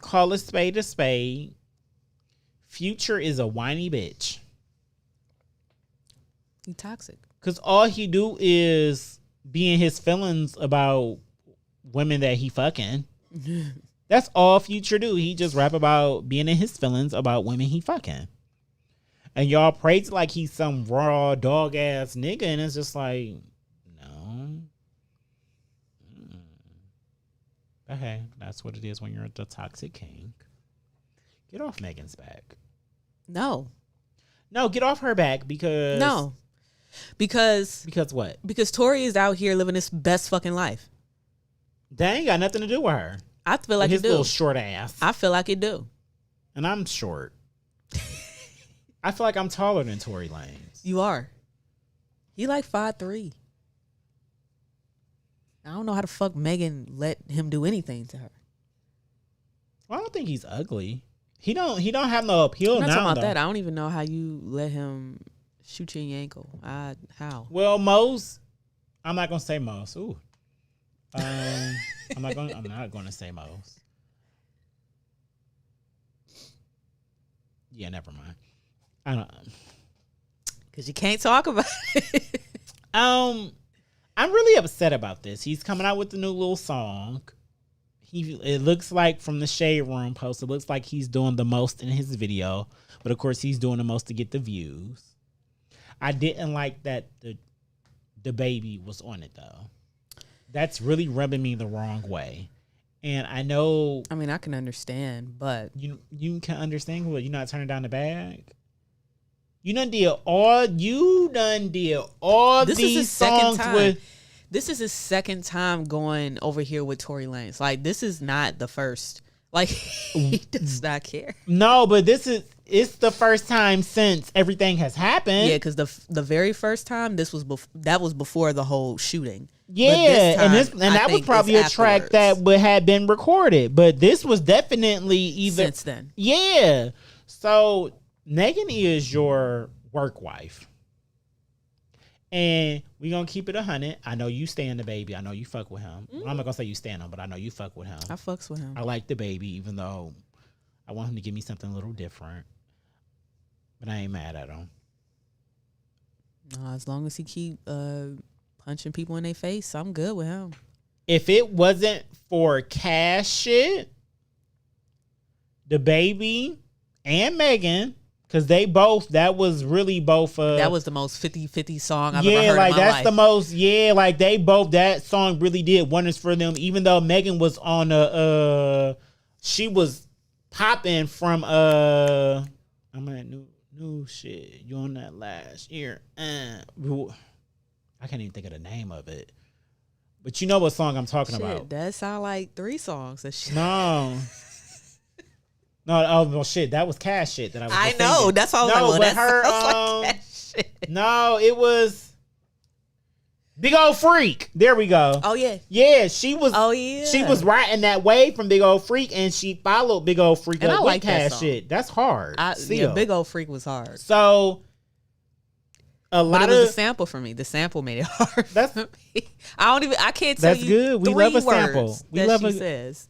call a spade a spade. Future is a whiny bitch. He toxic. Because all he do is be in his feelings about women that he fucking. That's all Future do. He just rap about being in his feelings about women he fucking. And y'all praise like he's some raw dog ass nigga. And it's just like, no. But hey, that's what it is when you're the toxic king. Get off Megan's back. No, get off her back because... No. Because what? Because Tory is out here living his best fucking life. That ain't got nothing to do with her. I feel like his it do. Little short ass. I feel like it do. And I'm short. I feel like I'm taller than Tory Lanez. You are. He like 5'3". I don't know how the fuck Megan let him do anything to her. Well, I don't think he's ugly. He don't have no appeal I'm not now. talking about though. that. I don't even know how you let him shoot you in your ankle. How? Well, Mose, I'm not gonna say Mose. Ooh. I'm not gonna say Mose. Yeah, never mind. I don't. Because you can't talk about it. I'm really upset about this. He's coming out with a new little song. It looks like from the Shade Room post, it looks like he's doing the most in his video, but of course he's doing the most to get the views. I didn't like that the baby was on it though. That's really rubbing me the wrong way. And I know. I mean, I can understand, but you can understand what you're not turning down the bag. You done did all this these is his songs second time. with. This is his second time going over here with Tory Lanez. Like, this is not the first. Like, he does not care. No, but it's the first time since everything has happened. Yeah, because the very first time that was before the whole shooting. Yeah, that was probably a track that had been recorded, but this was definitely either since then. Yeah, so Megan is your work wife. And we gonna keep it 100. I know you stand the baby. I know you fuck with him. I'm not gonna say you stand him, but I know you fuck with him. I fucks with him. I like the baby, even though I want him to give me something a little different. But I ain't mad at him. As long as he keep punching people in their face. I'm good with him. If it wasn't for cash shit, the baby and Megan, because they both, that was really both. That was the most 50-50 song I've ever heard like in my that's life. the most. Yeah, like they both, that song really did wonders for them. Even though Megan was on she was popping from I'm at new shit. You on that last year? I can't even think of the name of it. But you know what song I'm talking about. That sound like 3 songs. That shit. No. No, well, shit, that was cash shit that I was I just know. thinking. That's all. No, like, but well, her, like that shit. No, it was Big Old Freak. There we go. Oh yeah. Yeah, she was. Oh yeah. She was riding that wave from Big Old Freak, and she followed Big Old Freak And up I with like that cash song. shit. That's hard. Yeah, Big Old Freak was hard. So a lot But it was of a sample for me. The sample made it hard. That's- for me. I can't tell That's you. good. We 3 love a sample. words We that love she a- says.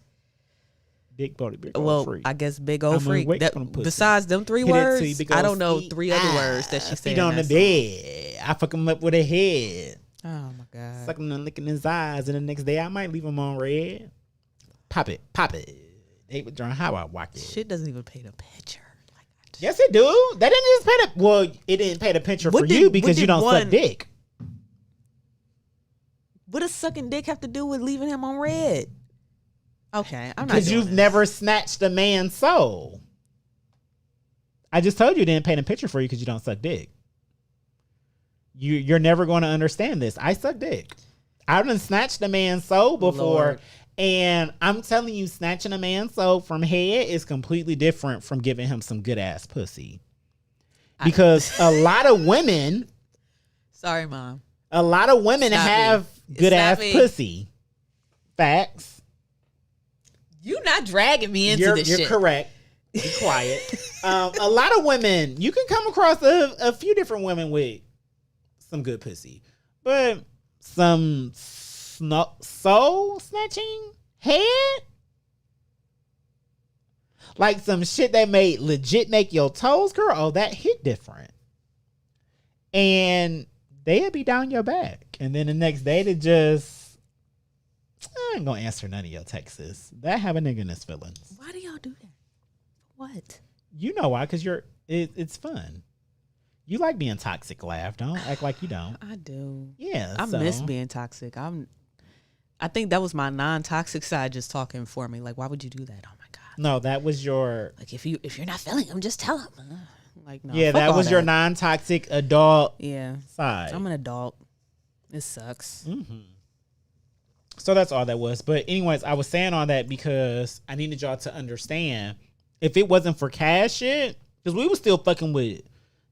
Big Body, Big Old Well, Freak. I guess Big Old I'm gonna Freak. wait That, for them pussy. besides them 3 Hit it to you, words, big I old don't know feet. 3 other words that she said. Feet on the bed. I fuck him up with a head. Oh my god. Suck him and licking his eyes, and the next day I might leave him on red. Pop it. David John, how I walk it. Shit doesn't even paint a picture. Like, Yes, it do. That didn't just paint a. Well, it didn't paint a picture What for did- you what because you did don't one- suck dick. What does sucking dick have to do with leaving him on red? Okay, I'm not. Because doing you've this. never snatched a man's soul. I just told you it didn't paint a picture for you because you don't suck dick. You're never going to understand this. I suck dick. I done snatched a man's soul before. Lord. And I'm telling you, snatching a man's soul from head is completely different from giving him some good ass pussy. Because a lot of women, Sorry, mom. women Stop have me. good Stop ass me. pussy. Facts. You not dragging me into You're this shit. correct. Be quiet. A lot of women, you can come across a few different women with some good pussy, but some soul snatching head, like some shit that made legit make your toes curl. Oh, that hit different, and they'd be down your back, and then the next day they just, I ain't gonna answer none of your texts. That have a nigga in his feelings. Why do y'all do that? What? You know why? Because it's fun. You like being toxic, laugh. Don't act like you don't. I do. Yeah. I so. miss being toxic. I think that was my non-toxic side just talking for me. Like, why would you do that? Oh my god. No, that was your. Like, if you're not feeling them, just tell them. Like, no. Yeah, fuck that all was your non-toxic adult Yeah. side. I'm an adult. It sucks. Mm-hmm. So that's all that was. But anyways, I was saying all that because I needed y'all to understand. If it wasn't for cash shit, because we was still fucking with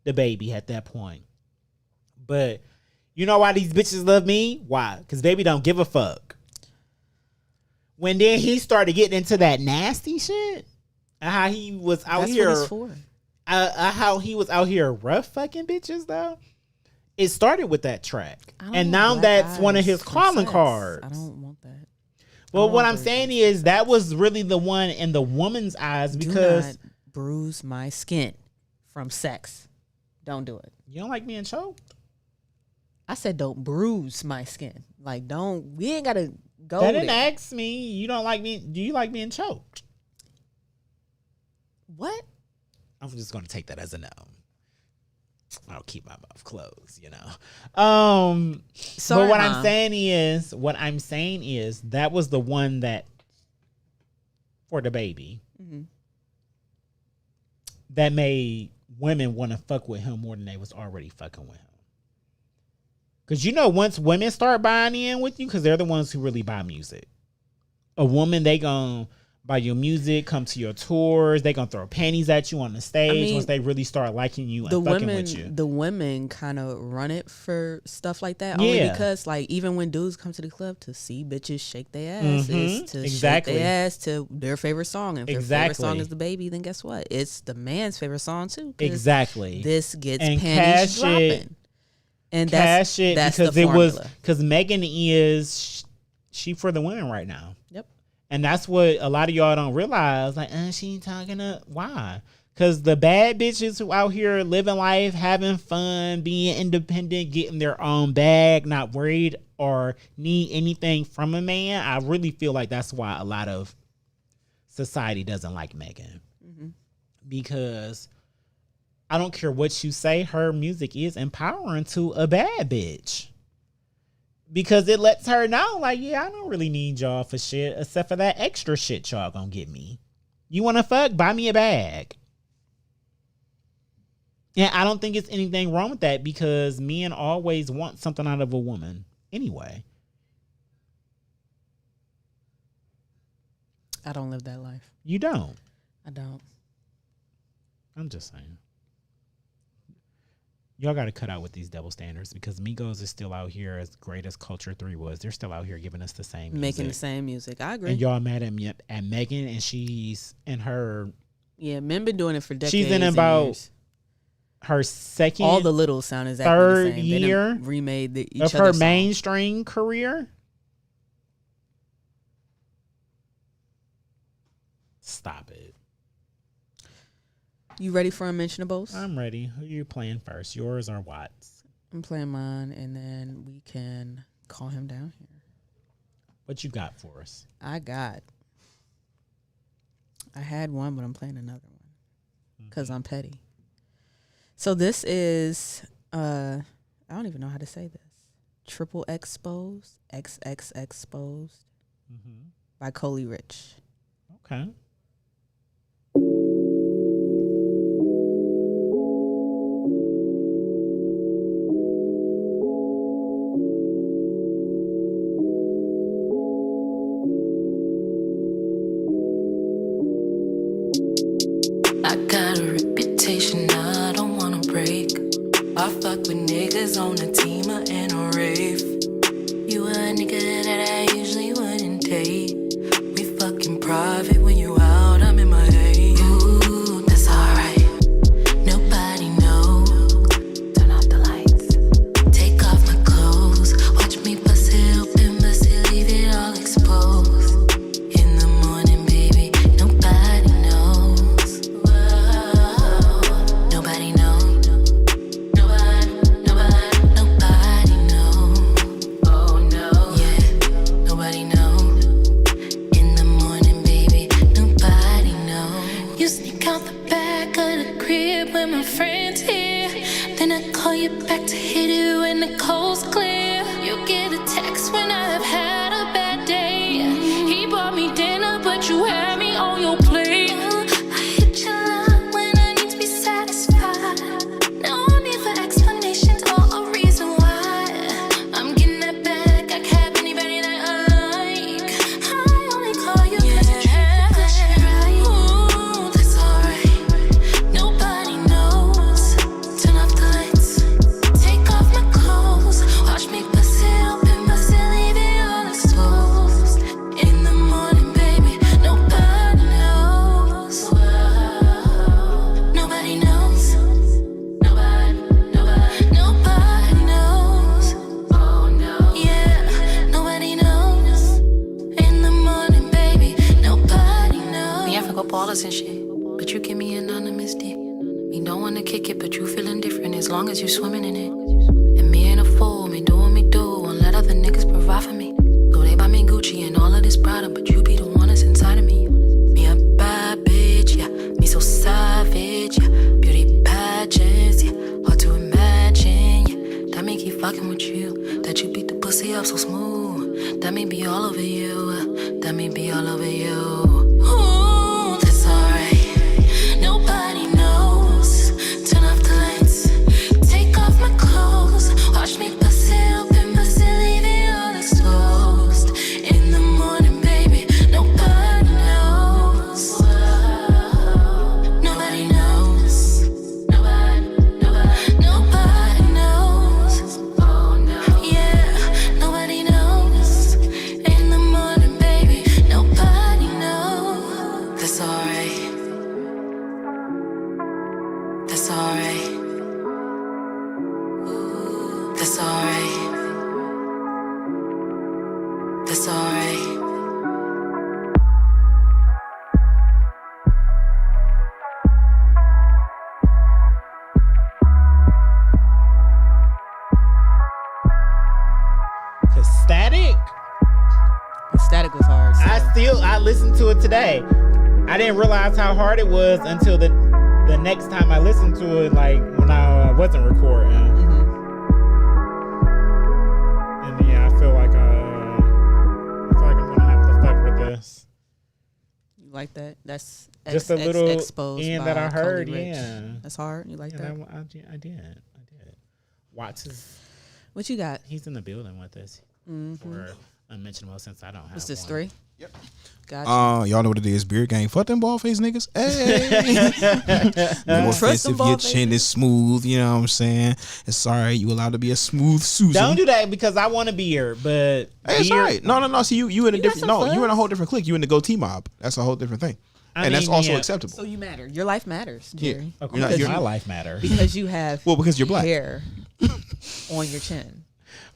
the baby at that point. But you know why these bitches love me? Why? Because baby don't give a fuck. When then he started getting into that nasty shit, and how he was out That's here, what it's for. how he was out here rough fucking bitches though. It started with that track, I don't and want now black that's one of eyes his from calling sex. cards. I don't want that. Well, I what want I'm those saying bitches. is that was really the one in the woman's eyes Do because not bruise my skin from sex. Don't do it. you don't like being choked. I said don't bruise my skin. Like we ain't gotta go That didn't there. ask me. You don't like me. Do you like being choked? What? I'm just gonna take that as a no. I'll keep my mouth closed, you know. Sorry, but what Mom. I'm saying is that was the one that for the baby Mm-hmm. that made women want to fuck with him more than they was already fucking with him. Because you know, once women start buying in with you, because they're the ones who really buy music. A woman, they gonna buy your music, come to your tours. They gonna throw panties at you on the stage once they really start liking you and fucking with you. The women kind of run it for stuff like that. Only Yeah. because, like, even when dudes come to the club to see bitches shake their ass, is to Exactly. shake their ass to their favorite song. And if their favorite song Exactly. is the baby, then guess what? It's the man's favorite song too. 'Cause Exactly. This gets And panties cash it- dropping. And Cash it that's because the it was formula. because Megan is she for the women right now. Yep. And that's what a lot of y'all don't realize. Like, she talking to why? Because the bad bitches who out here living life, having fun, being independent, getting their own bag, not worried or need anything from a man, I really feel like that's why a lot of society doesn't like Megan. Mm-hmm. Because I don't care what you say, her music is empowering to a bad bitch. Because it lets her know, like, yeah, I don't really need y'all for shit, except for that extra shit y'all gonna get me. You wanna fuck? Buy me a bag. And I don't think it's anything wrong with that because men always want something out of a woman anyway. I don't live that life. You don't? I don't. I'm just saying. Y'all got to cut out with these double standards because Migos is still out here as great as Culture 3 was. They're still out here giving us the same music. Making the same music. I agree. And y'all mad at Megan and she's in her... Yeah, men been doing it for decades. She's in about... Years. Her second, all the little sound exactly third the same. year they remade each of her mainstream career. Stop it. You ready for unmentionables? I'm ready. Who are you playing first? Yours or Watts? I'm playing mine, and then we can call him down here. What you got for us? I had one, but I'm playing another one because I'm petty. So this is, I don't even know how to say this. Triple Exposed, XX Exposed by Coley Rich. Okay. I got a reputation I don't wanna break. I fuck with niggas on a team or in a rave. You a nigga that I usually wouldn't date. We fucking private when you out, I'm in my haze. Ooh, that's alright. Nobody knows. Turn off the lights. Take off my clothes. Watch me bust it open, bust it, leave it all exposed. In the morning, baby, nobody knows. Whoa. Nobody knows. Nobody knows. Oh no. Yeah, nobody knows. In the morning, baby, nobody knows. You sneak out the back of the crib when my friends here. Then I call you back to hit it when the coast clear. You get a text when I've had a bad day. He bought me dinner, but you had me on your plate. I hit your line when I need to be satisfied. No need for explanations or a reason why. I'm getting that back. I can have anybody that I like. I only call you 'cause you treat that shit right. Ooh, that's alright. Nobody knows. Turn off the lights. Take off my clothes. Watch me bust it open, bust it, leave it all exposed. In the morning, baby, nobody knows. Whoa. Nobody knows. Nobody knows. Oh no. Yeah, nobody knows. In the morning, baby, nobody knows. Me, I fuck up ballers and shit, but you give me anonymous dick. Me don't wanna kick it, but you feeling different as long as you swimming in it. And me ain't a fool, me do what me do, won't let other niggas provide for me. So they buy me Gucci and all of this Prada, but you be the one that's inside of me. Me a bad bitch, yeah, me so savage, yeah. Beauty pageants, yeah, hard to imagine, yeah. That me keep fucking with you, that you beat the pussy up so smooth. That me be all over you, that me be all over you. Ooh, that's alright. Nobody knows. Turn off the lights. Take off my clothes. Watch me bust it open, bust it, leave it all exposed. In the morning, baby, nobody knows. Whoa. Nobody knows. Nobody knows. Oh no. Yeah, nobody knows. In the morning, baby, nobody knows. I listened to it today. I didn't realize how hard it was until the next time I listened to it, like when I wasn't recording. And yeah, I feel like I'm gonna have to fuck with this. You like that? That's just a little exposed end by that I heard. Cody Rich. Yeah, that's hard. You like that? I did. Watts is. What you got? He's in the building with us for Unmentionable, since I don't have. What's this, one. 3? Yep. Gotcha. Y'all know what it is. Beard gang. Fuck them bald face niggas. Hey. No offensive. Your chin is smooth. You know what I'm saying? It's alright. You allowed to be a smooth Susan. Don't do that because I want a beard, but hey, it's alright. No. See, you in a different. No, you in a whole different clique. You in the goatee mob. That's a whole different thing. And that's also acceptable. So you matter. Your life matters, Jerry. Yeah. Because my life matters. Because you have because you're black. Hair on your chin.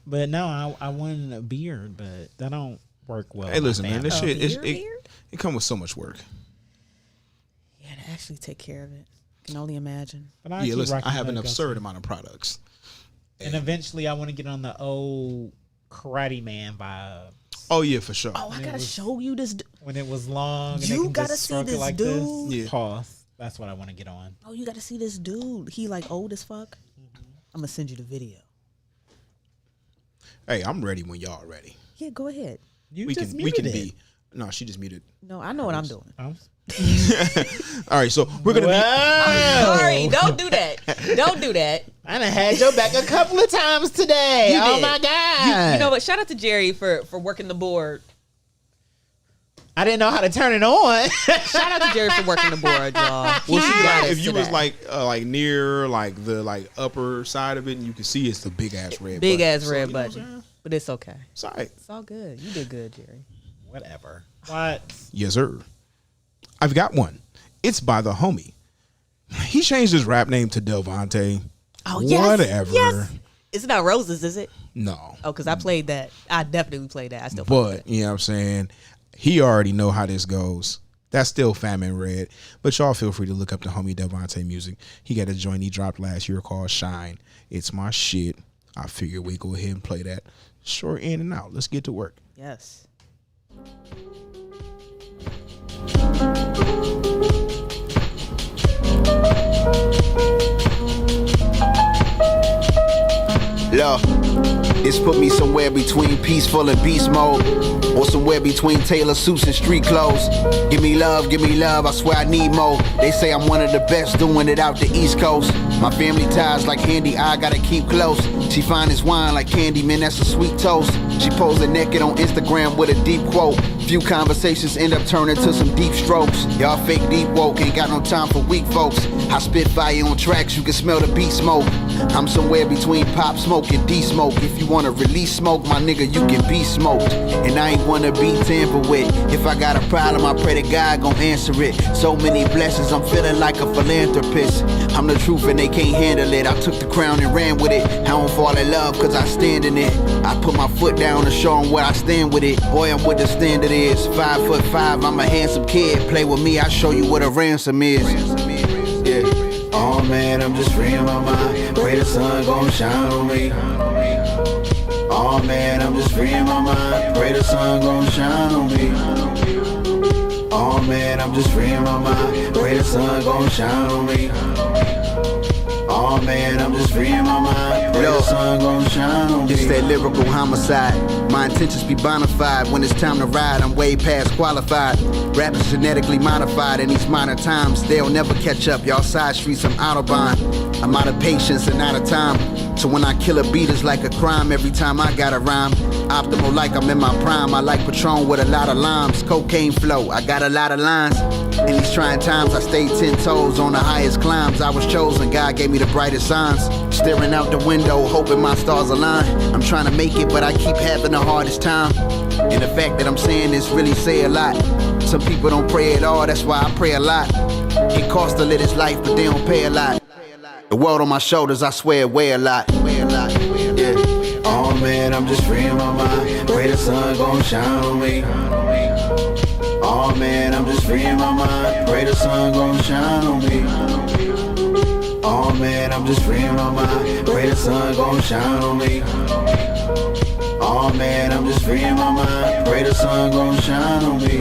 But no, I want a beard, but that don't work well. Hey, listen, man, this shit it comes with so much work. Yeah, to actually take care of it. Can only imagine. But yeah, listen, I have an absurd amount of products. And eventually I want to get on the old Karate Man vibe. Oh yeah, for sure. Oh, I gotta show you this. When it was long, you and gotta see this like dude. This. Yeah. Pause. That's what I want to get on. Oh, you gotta see this dude. He like old as fuck. I'm gonna send you the video. Hey, I'm ready when y'all ready. Yeah, go ahead. We can be. No, she just muted. No, I know what I'm doing. All right, so we're gonna I'm sorry, don't do that. Don't do that. I done had your back a couple of times today. Oh my god! You know what? Shout out to Jerry for working the board. I didn't know how to turn it on. Shout out to Jerry for working the board, y'all. Well, see, if you was like near the upper side of it, and you can see it's the big ass red button. But it's okay. It's all right. It's all good. You did good, Jerry. Whatever. What? Yes, sir. I've got one. It's by the homie. He changed his rap name to Delvante. Oh, yes. Whatever. Yes. It's not Roses, is it? No. Oh, because I played that. I definitely played that. I still play that. You know what I'm saying? He already know how this goes. That's still Famine Red. But y'all feel free to look up the homie Delvante music. He got a joint he dropped last year called Shine. It's my shit. I figure we go ahead and play that. Short in and out. Let's get to work. Yes. Look, this put me somewhere between peaceful and beast mode, or somewhere between tailor suits and street clothes. Give me love, I swear I need more. They say I'm one of the best doing it out the East Coast. My family ties like handy, I gotta keep close. She fine as wine like candy, man, that's a sweet toast. She posing naked on Instagram with a deep quote. Few conversations end up turning to some deep strokes. Y'all fake deep woke, ain't got no time for weak folks. I spit fire on tracks, you can smell the beat smoke. I'm somewhere between pop smoke and D-smoke. If you wanna release smoke, my nigga, you can be smoked. And I ain't wanna be tampered with. If I got a problem, I pray to God gon' answer it. So many blessings, I'm feeling like a philanthropist. I'm the truth and they can't handle it. I took the crown and ran with it. I don't fall in love cause I stand in it. I put my foot down to show them what I stand with it. Boy, I'm what the standard is. 5'5", I'm a handsome kid. Play with me, I show you what a ransom is. Yeah. Oh man, I'm just free in my mind. Pray the sun gon' shine on me. Oh man, I'm just free in my mind. Pray the sun gon' shine on me. Oh man, I'm just free in my mind. Pray the sun gon' shine on me. Oh man, I'm just free in my mind. Pray the sun gon' shine on me. It's that lyrical homicide. My intentions be bona fide. When it's time to ride, I'm way past qualified. Rappers genetically modified in these minor times. They'll never catch up. Y'all side streets, I'm Autobahn. I'm out of patience and out of time. So when I kill a beat, it's like a crime every time I got a rhyme. Optimal like I'm in my prime. I like Patron with a lot of limes. Cocaine flow, I got a lot of lines. In these trying times, I stayed 10 toes on the highest climbs. I was chosen, God gave me the brightest signs. Staring out the window, hoping my stars align. I'm trying to make it, but I keep having the hardest time. And the fact that I'm saying this really say a lot. Some people don't pray at all, that's why I pray a lot. It costs to live this life, but they don't pay a lot. The world on my shoulders, I swear it weigh a lot. Yeah. Oh man, I'm just free in my mind. Pray the sun gon' shine on me. Oh man, I'm just free in my mind. Pray the sun gon' shine on me. Oh man, I'm just free in my mind. Pray the sun gon' shine on me. Oh man, I'm just free in my mind. Pray the sun gon' shine on me.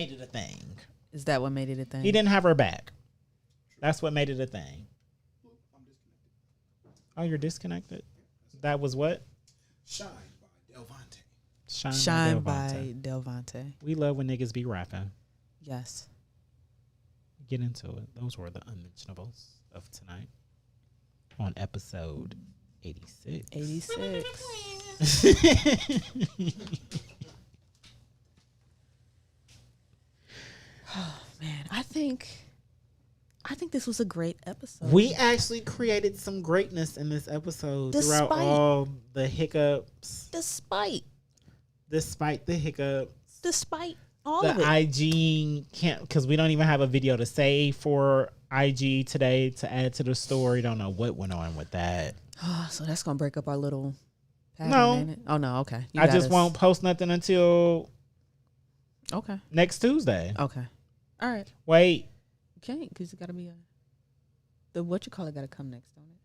made it a thing. Is that what made it a thing? He didn't have her back. That's what made it a thing. Oh, you're disconnected? That was what? Shine by Delvante. Shine by Delvante. We love when niggas be rapping. Yes. Get into it. Those were the unmentionables of tonight on episode 86. 86. Oh man, I think this was a great episode. We actually created some greatness in this episode throughout all the hiccups. Despite the hiccups. Despite all The of it. IG can't, because we don't even have a video to save for IG today to add to the story. Don't know what went on with that. So that's gonna break up our little pattern, No. ain't it? Oh no, okay. You I got just us. won't post nothing until Okay. next Tuesday. Okay. All right. Wait. You can't because it gotta be the what you call it gotta come next, don't it?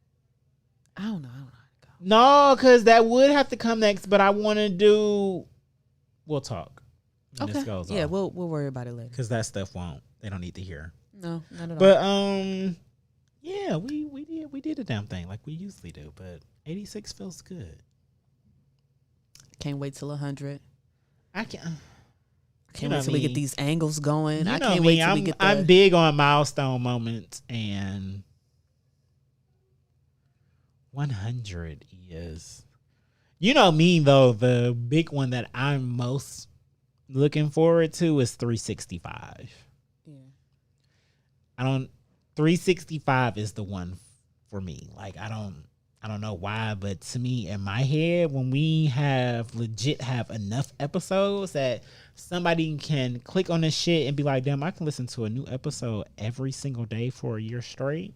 I don't know how to go. No, because that would have to come next, but I want to do. We'll talk. When Okay. This goes Yeah, off. we'll worry about it later. Because that stuff won't. They don't need to hear. No, not at all. But yeah, we did a damn thing like we usually do. But 86 feels good. Can't wait till 100. I can't. Can't wait till we get these angles going. You I know can't me, wait till we get the. I'm big on milestone moments, and 100 is. You know me though. The big one that I'm most looking forward to is 365. Yeah. 365 is the one for me. Like I don't know why, but to me in my head, when we have enough episodes that somebody can click on this shit and be like, damn, I can listen to a new episode every single day for a year straight.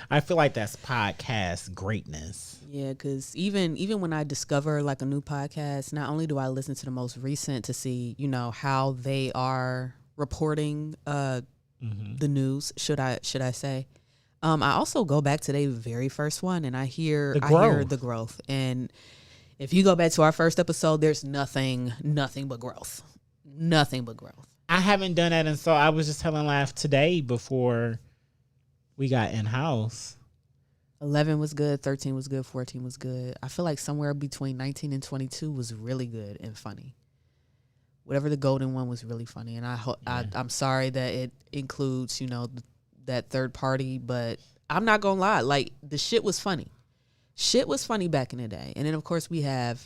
I feel like that's podcast greatness. Yeah, because even when I discover like a new podcast, not only do I listen to the most recent to see, how they are reporting the news, should I say. I also go back to their very first one and I hear the growth. And if you go back to our first episode, there's nothing but growth. Nothing but growth. I haven't done that, and so I was just telling Laugh today before we got in-house. 11 was good, 13 was good, 14 was good. I feel like somewhere between 19 and 22 was really good and funny. Whatever the golden one was really funny. And I'm sorry that it includes, that third party, but I'm not going to lie. Like, the shit was funny. Shit was funny back in the day. And then, of course, we have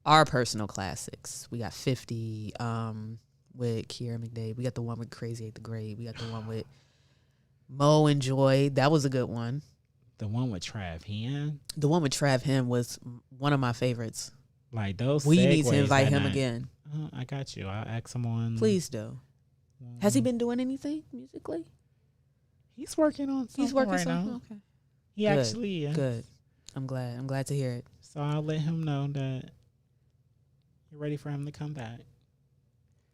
our personal classics. We got 50 with Kiera McDade. We got the one with Crazy 8th Grade. We got the one with Mo and Joy. That was a good one. The one with Trav Hen. The one with Trav Hen was one of my favorites. Like those. We need to segues invite that him night. again. I got you. I'll ask him on. Please do. Has he been doing anything musically? He's working on something. He's working right something. now. Okay. He Good. actually is. Good. I'm glad to hear it. So I'll let him know that you're ready for him to come back.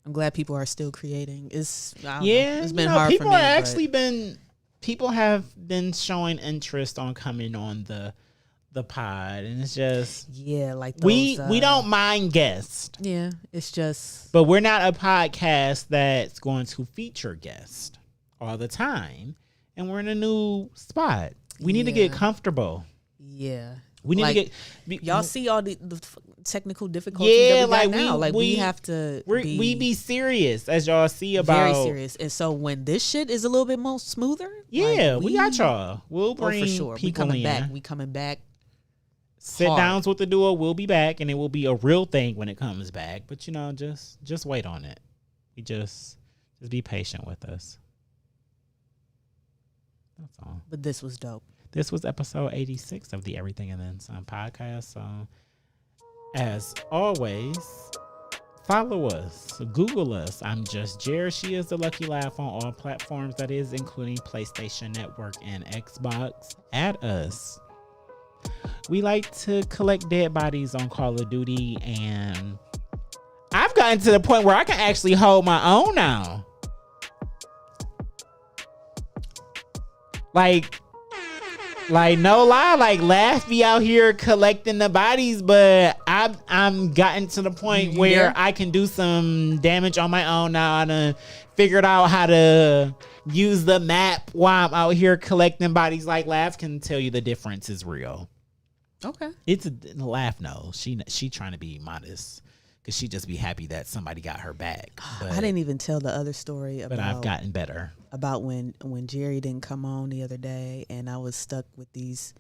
I'm glad people are still creating. It's been People hard for me. are actually people have been showing interest on coming on the pod, and it's just like those, we don't mind guests. Yeah, it's just. But we're not a podcast that's going to feature guests all the time, and we're in a new spot. We need to get comfortable. Yeah. We need to get y'all see all the technical difficulties that we got now. We have to be serious, as y'all see about very serious. And so when this shit is a little bit more smoother, we got y'all. We'll bring for sure. people We coming back. Sit downs with the duo. We'll be back, and it will be a real thing when it comes back. But just wait on it. We just be patient with us. That's all. But this was dope. This was episode 86 of the Everything and Then Some podcast. So, as always, follow us, Google us. I'm just Jer. She is the Lucky Laugh on all platforms, that is, including PlayStation Network and Xbox. Add us. We like to collect dead bodies on Call of Duty, and I've gotten to the point where I can actually hold my own now. Like no lie, like Laugh be out here collecting the bodies, but I I'm gotten to the point where I can do some damage on my own now. I done figured out how to use the map while I'm out here collecting bodies. Like Laugh can tell you the difference is real. Okay. It's a Laugh. No, she trying to be modest because she just be happy that somebody got her back. But, I didn't even tell the other story about. But I've gotten better. About when Jerry didn't come on the other day, and I was stuck with these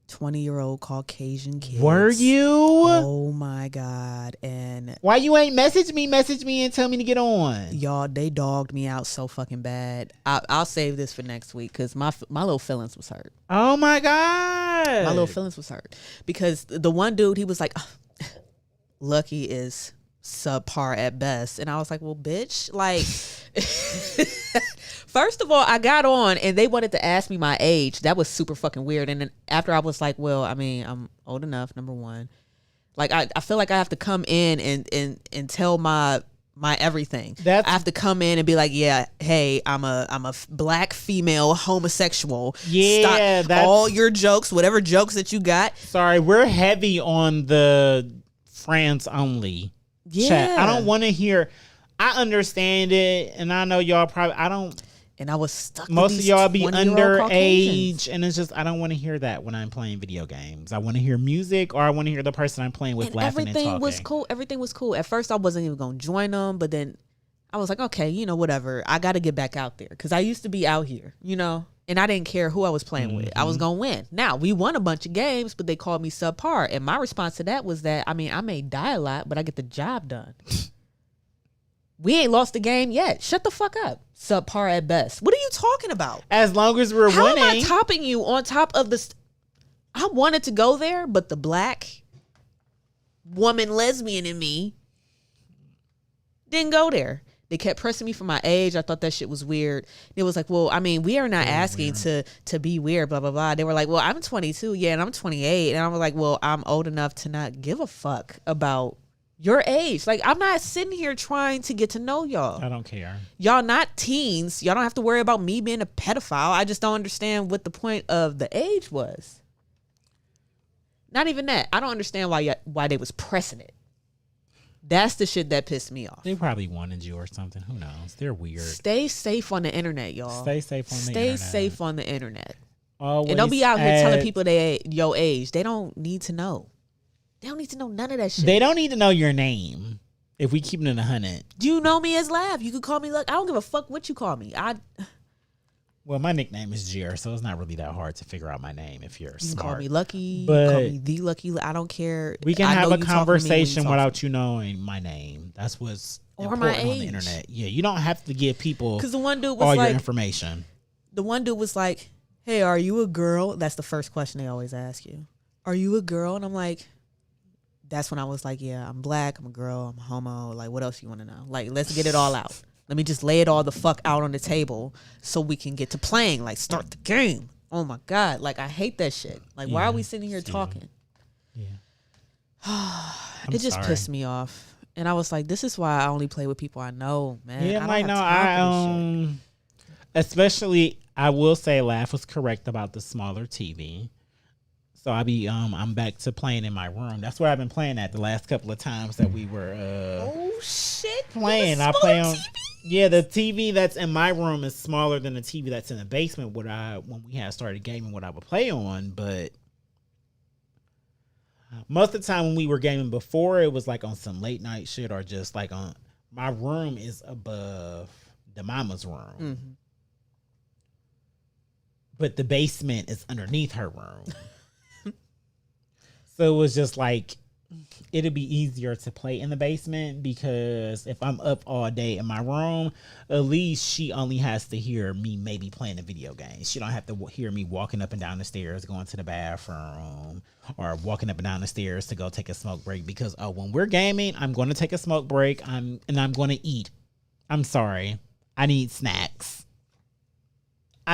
20-year-old Caucasian kids. Were you? Oh my God! And why you ain't message me and tell me to get on? Y'all, they dogged me out so fucking bad. I'll save this for next week because my little feelings was hurt. Oh my God! My little feelings was hurt because the one dude, he was like, oh, Lucky is subpar at best, and I was like, well, bitch, like. First of all, I got on and they wanted to ask me my age. That was super fucking weird. And then after I was like, well, I mean, I'm old enough, number one. Like I feel like I have to come in and tell my everything. I have to come in and be like, yeah, hey, I'm a black female homosexual. Yeah, stop all your jokes, whatever jokes that you got. Sorry, we're heavy on the France only. Yeah, chat. I don't want to hear. I understand it, and I know y'all probably. I don't. And I was stuck. Most with of y'all be underage, and it's just I don't want to hear that when I'm playing video games. I want to hear music, or I want to hear the person I'm playing with laughing and talking. Everything was cool. Everything was cool. At first, I wasn't even gonna join them, but then I was like, okay, whatever. I got to get back out there because I used to be out here, and I didn't care who I was playing with. I was gonna win. Now we won a bunch of games, but they called me subpar, and my response to that was that I may die a lot, but I get the job done. We ain't lost the game yet. Shut the fuck up. Subpar at best. What are you talking about? As long as we're winning. How am I topping you on top of this? I wanted to go there, but the black woman lesbian in me didn't go there. They kept pressing me for my age. I thought that shit was weird. It was like, well, I mean, we are not asking to be weird, blah, blah, blah. They were like, well, I'm 22. Yeah, and I'm 28. And I was like, well, I'm old enough to not give a fuck about your age. Like, I'm not sitting here trying to get to know y'all. I don't care. Y'all not teens. Y'all don't have to worry about me being a pedophile. I just don't understand what the point of the age was. Not even that. I don't understand why they was pressing it. That's the shit that pissed me off. They probably wanted you or something. Who knows? They're weird. Stay safe on the internet, y'all. Stay safe on the internet. Stay safe on the internet. Always and don't be out here telling people your age. They don't need to know. They don't need to know none of that shit. They don't need to know your name. If we keep it in 100. Do you know me as Laugh? You could call me Luck. I don't give a fuck what you call me. Well, my nickname is Jer, so it's not really that hard to figure out my name if you're you smart. Can call me Lucky. But call me the Lucky. I don't care. We can have a conversation without you knowing my name. That's what's important my age. On the internet. Yeah, you don't have to give people the one dude was all like, your information. The one dude was like, hey, are you a girl? That's the first question they always ask you. Are you a girl? And I'm like, that's when I was like, yeah, I'm black, I'm a girl, I'm a homo. Like, what else you want to know? Like, let's get it all out. Let me just lay it all the fuck out on the table so we can get to playing. Like, start the game. Oh, my God. Like, I hate that shit. Like, why are we sitting here talking? Yeah. It just pissed me off. And I was like, this is why I only play with people I know, man. Yeah, I know. Especially, I will say Laugh was correct about the smaller TV. So I'm back to playing in my room. That's where I've been playing at the last couple of times that we were playing. I play on TV? Yeah, the TV that's in my room is smaller than the TV that's in the basement when we had started gaming what I would play on, but most of the time when we were gaming before, it was like on some late night shit or just like on my room is above the mama's room. Mm-hmm. But the basement is underneath her room. So it was just like, it'd be easier to play in the basement because if I'm up all day in my room, at least she only has to hear me maybe playing a video game. She don't have to hear me walking up and down the stairs, going to the bathroom, or walking up and down the stairs to go take a smoke break. Because when we're gaming, I'm going to take a smoke break. I'm going to eat. I'm sorry. I need snacks.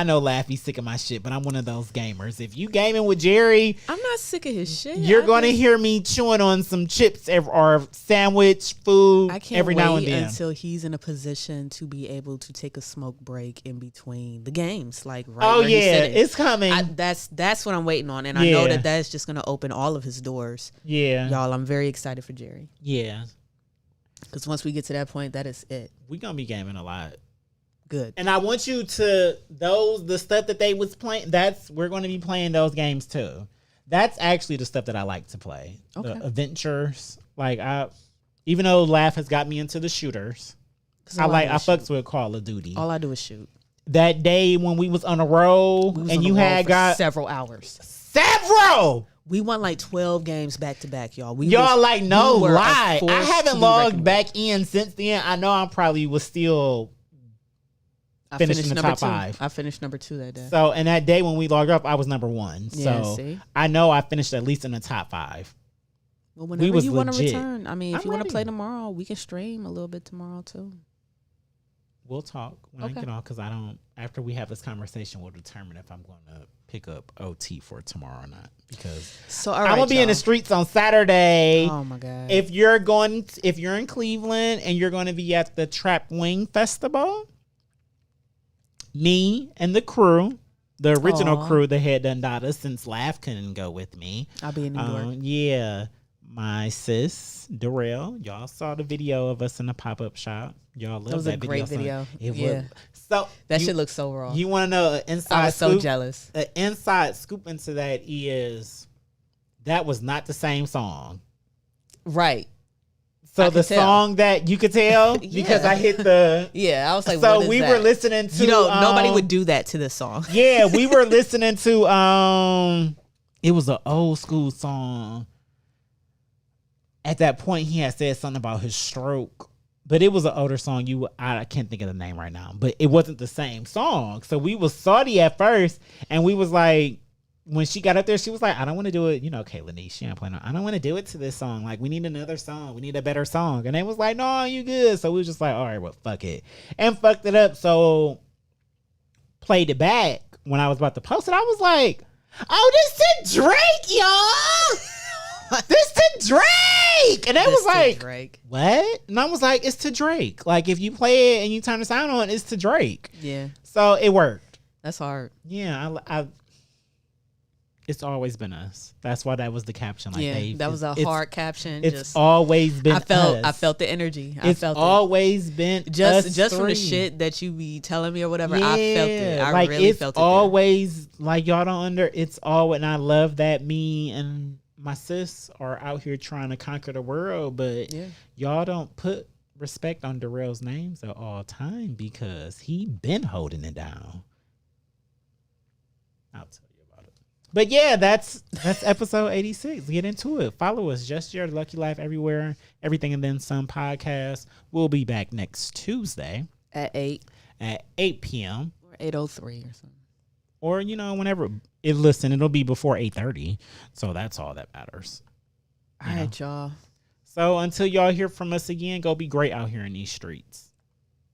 I know Laffy's sick of my shit, but I'm one of those gamers. If you gaming with Jerry, I'm not sick of his shit. you're going to hear me chewing on some chips or sandwich food I can't every wait now and then. until he's in a position to be able to take a smoke break in between the games. Like, right where he's sitting. It's coming. That's what I'm waiting on. And I know that that's just going to open all of his doors. Yeah. Y'all, I'm very excited for Jerry. Yeah. Because once we get to that point, that is it. We're going to be gaming a lot. Good. And I want you to, the stuff that they was playing, we're going to be playing those games too. That's actually the stuff that I like to play. Okay. The adventures. Like, even though Laugh has got me into the shooters, I fucks with Call of Duty. All I do is shoot. That day when we was on a roll and you had got several hours. Several! We won like 12 games back to back, y'all. No were lie. I haven't logged reckoned back in since then. I know I probably was still finishing the top 5. I finished number 2 that day. So, and that day when we logged up, I was number 1. Yeah, so see? I know I finished at least in the top 5. Well, whenever you want to legit. return, I mean, if I'm you want to ready. play tomorrow, we can stream a little bit tomorrow too. We'll talk when I get off because after we have this conversation, we'll determine if I'm going to pick up OT for tomorrow or not. Because all I'm right, going to be in the streets on Saturday. Oh my God. If you're in Cleveland and you're going to be at the Trap Wing Festival, me and the crew, the original crew that had done Dada since Laugh couldn't go with me. I'll be in New York. Yeah. My sis, Darrell, y'all saw the video of us in the pop-up shop. Y'all love that video. That was a great video. Yeah. So that shit looks so raw. You want to know an inside I was so scoop? jealous. An inside scoop into that is that was not the same song. Right. So I the song that you could tell because I hit the I was like, so what is we that? were listening to nobody would do that to this song. Yeah, we were listening to it was an old school song. At that point, he had said something about his stroke, but it was an older song. I can't think of the name right now, but it wasn't the same song. So we was salty at first, and we was like, when she got up there, she was like, I don't want to do it. You know, Kayla Nee, she ain't playing. I don't want to do it to this song. Like, we need another song. We need a better song. And they was like, no, you good. So we was just like, all right, well, fuck it. And fucked it up. So played it back when I was about to post it. I was like, oh, this to Drake, y'all. This to Drake. And they was like, Drake. What? And I was like, it's to Drake. Like, if you play it and you turn the sound on, it's to Drake. Yeah. So it worked. That's hard. Yeah, I it's always been us. That's why that was the caption. Like, that was a hard caption. It's always been us. I felt the energy. It's always been just us from the three. shit that you be telling me or whatever. Yeah, I felt it. I like, really felt it. It's always like y'all don't it's always, and I love that me and my sis are out here trying to conquer the world, but y'all don't put respect on Darrell's names at all time because he been holding it down. I'll tell you about it. But yeah, that's episode 86. Get into it. Follow us, Just Your Lucky Life everywhere, everything and then some podcast. We'll be back next Tuesday at 8 p.m. or 8:03 or something. Or, whenever it'll be before 8:30. So that's all that matters. All right, y'all. So until y'all hear from us again, go be great out here in these streets.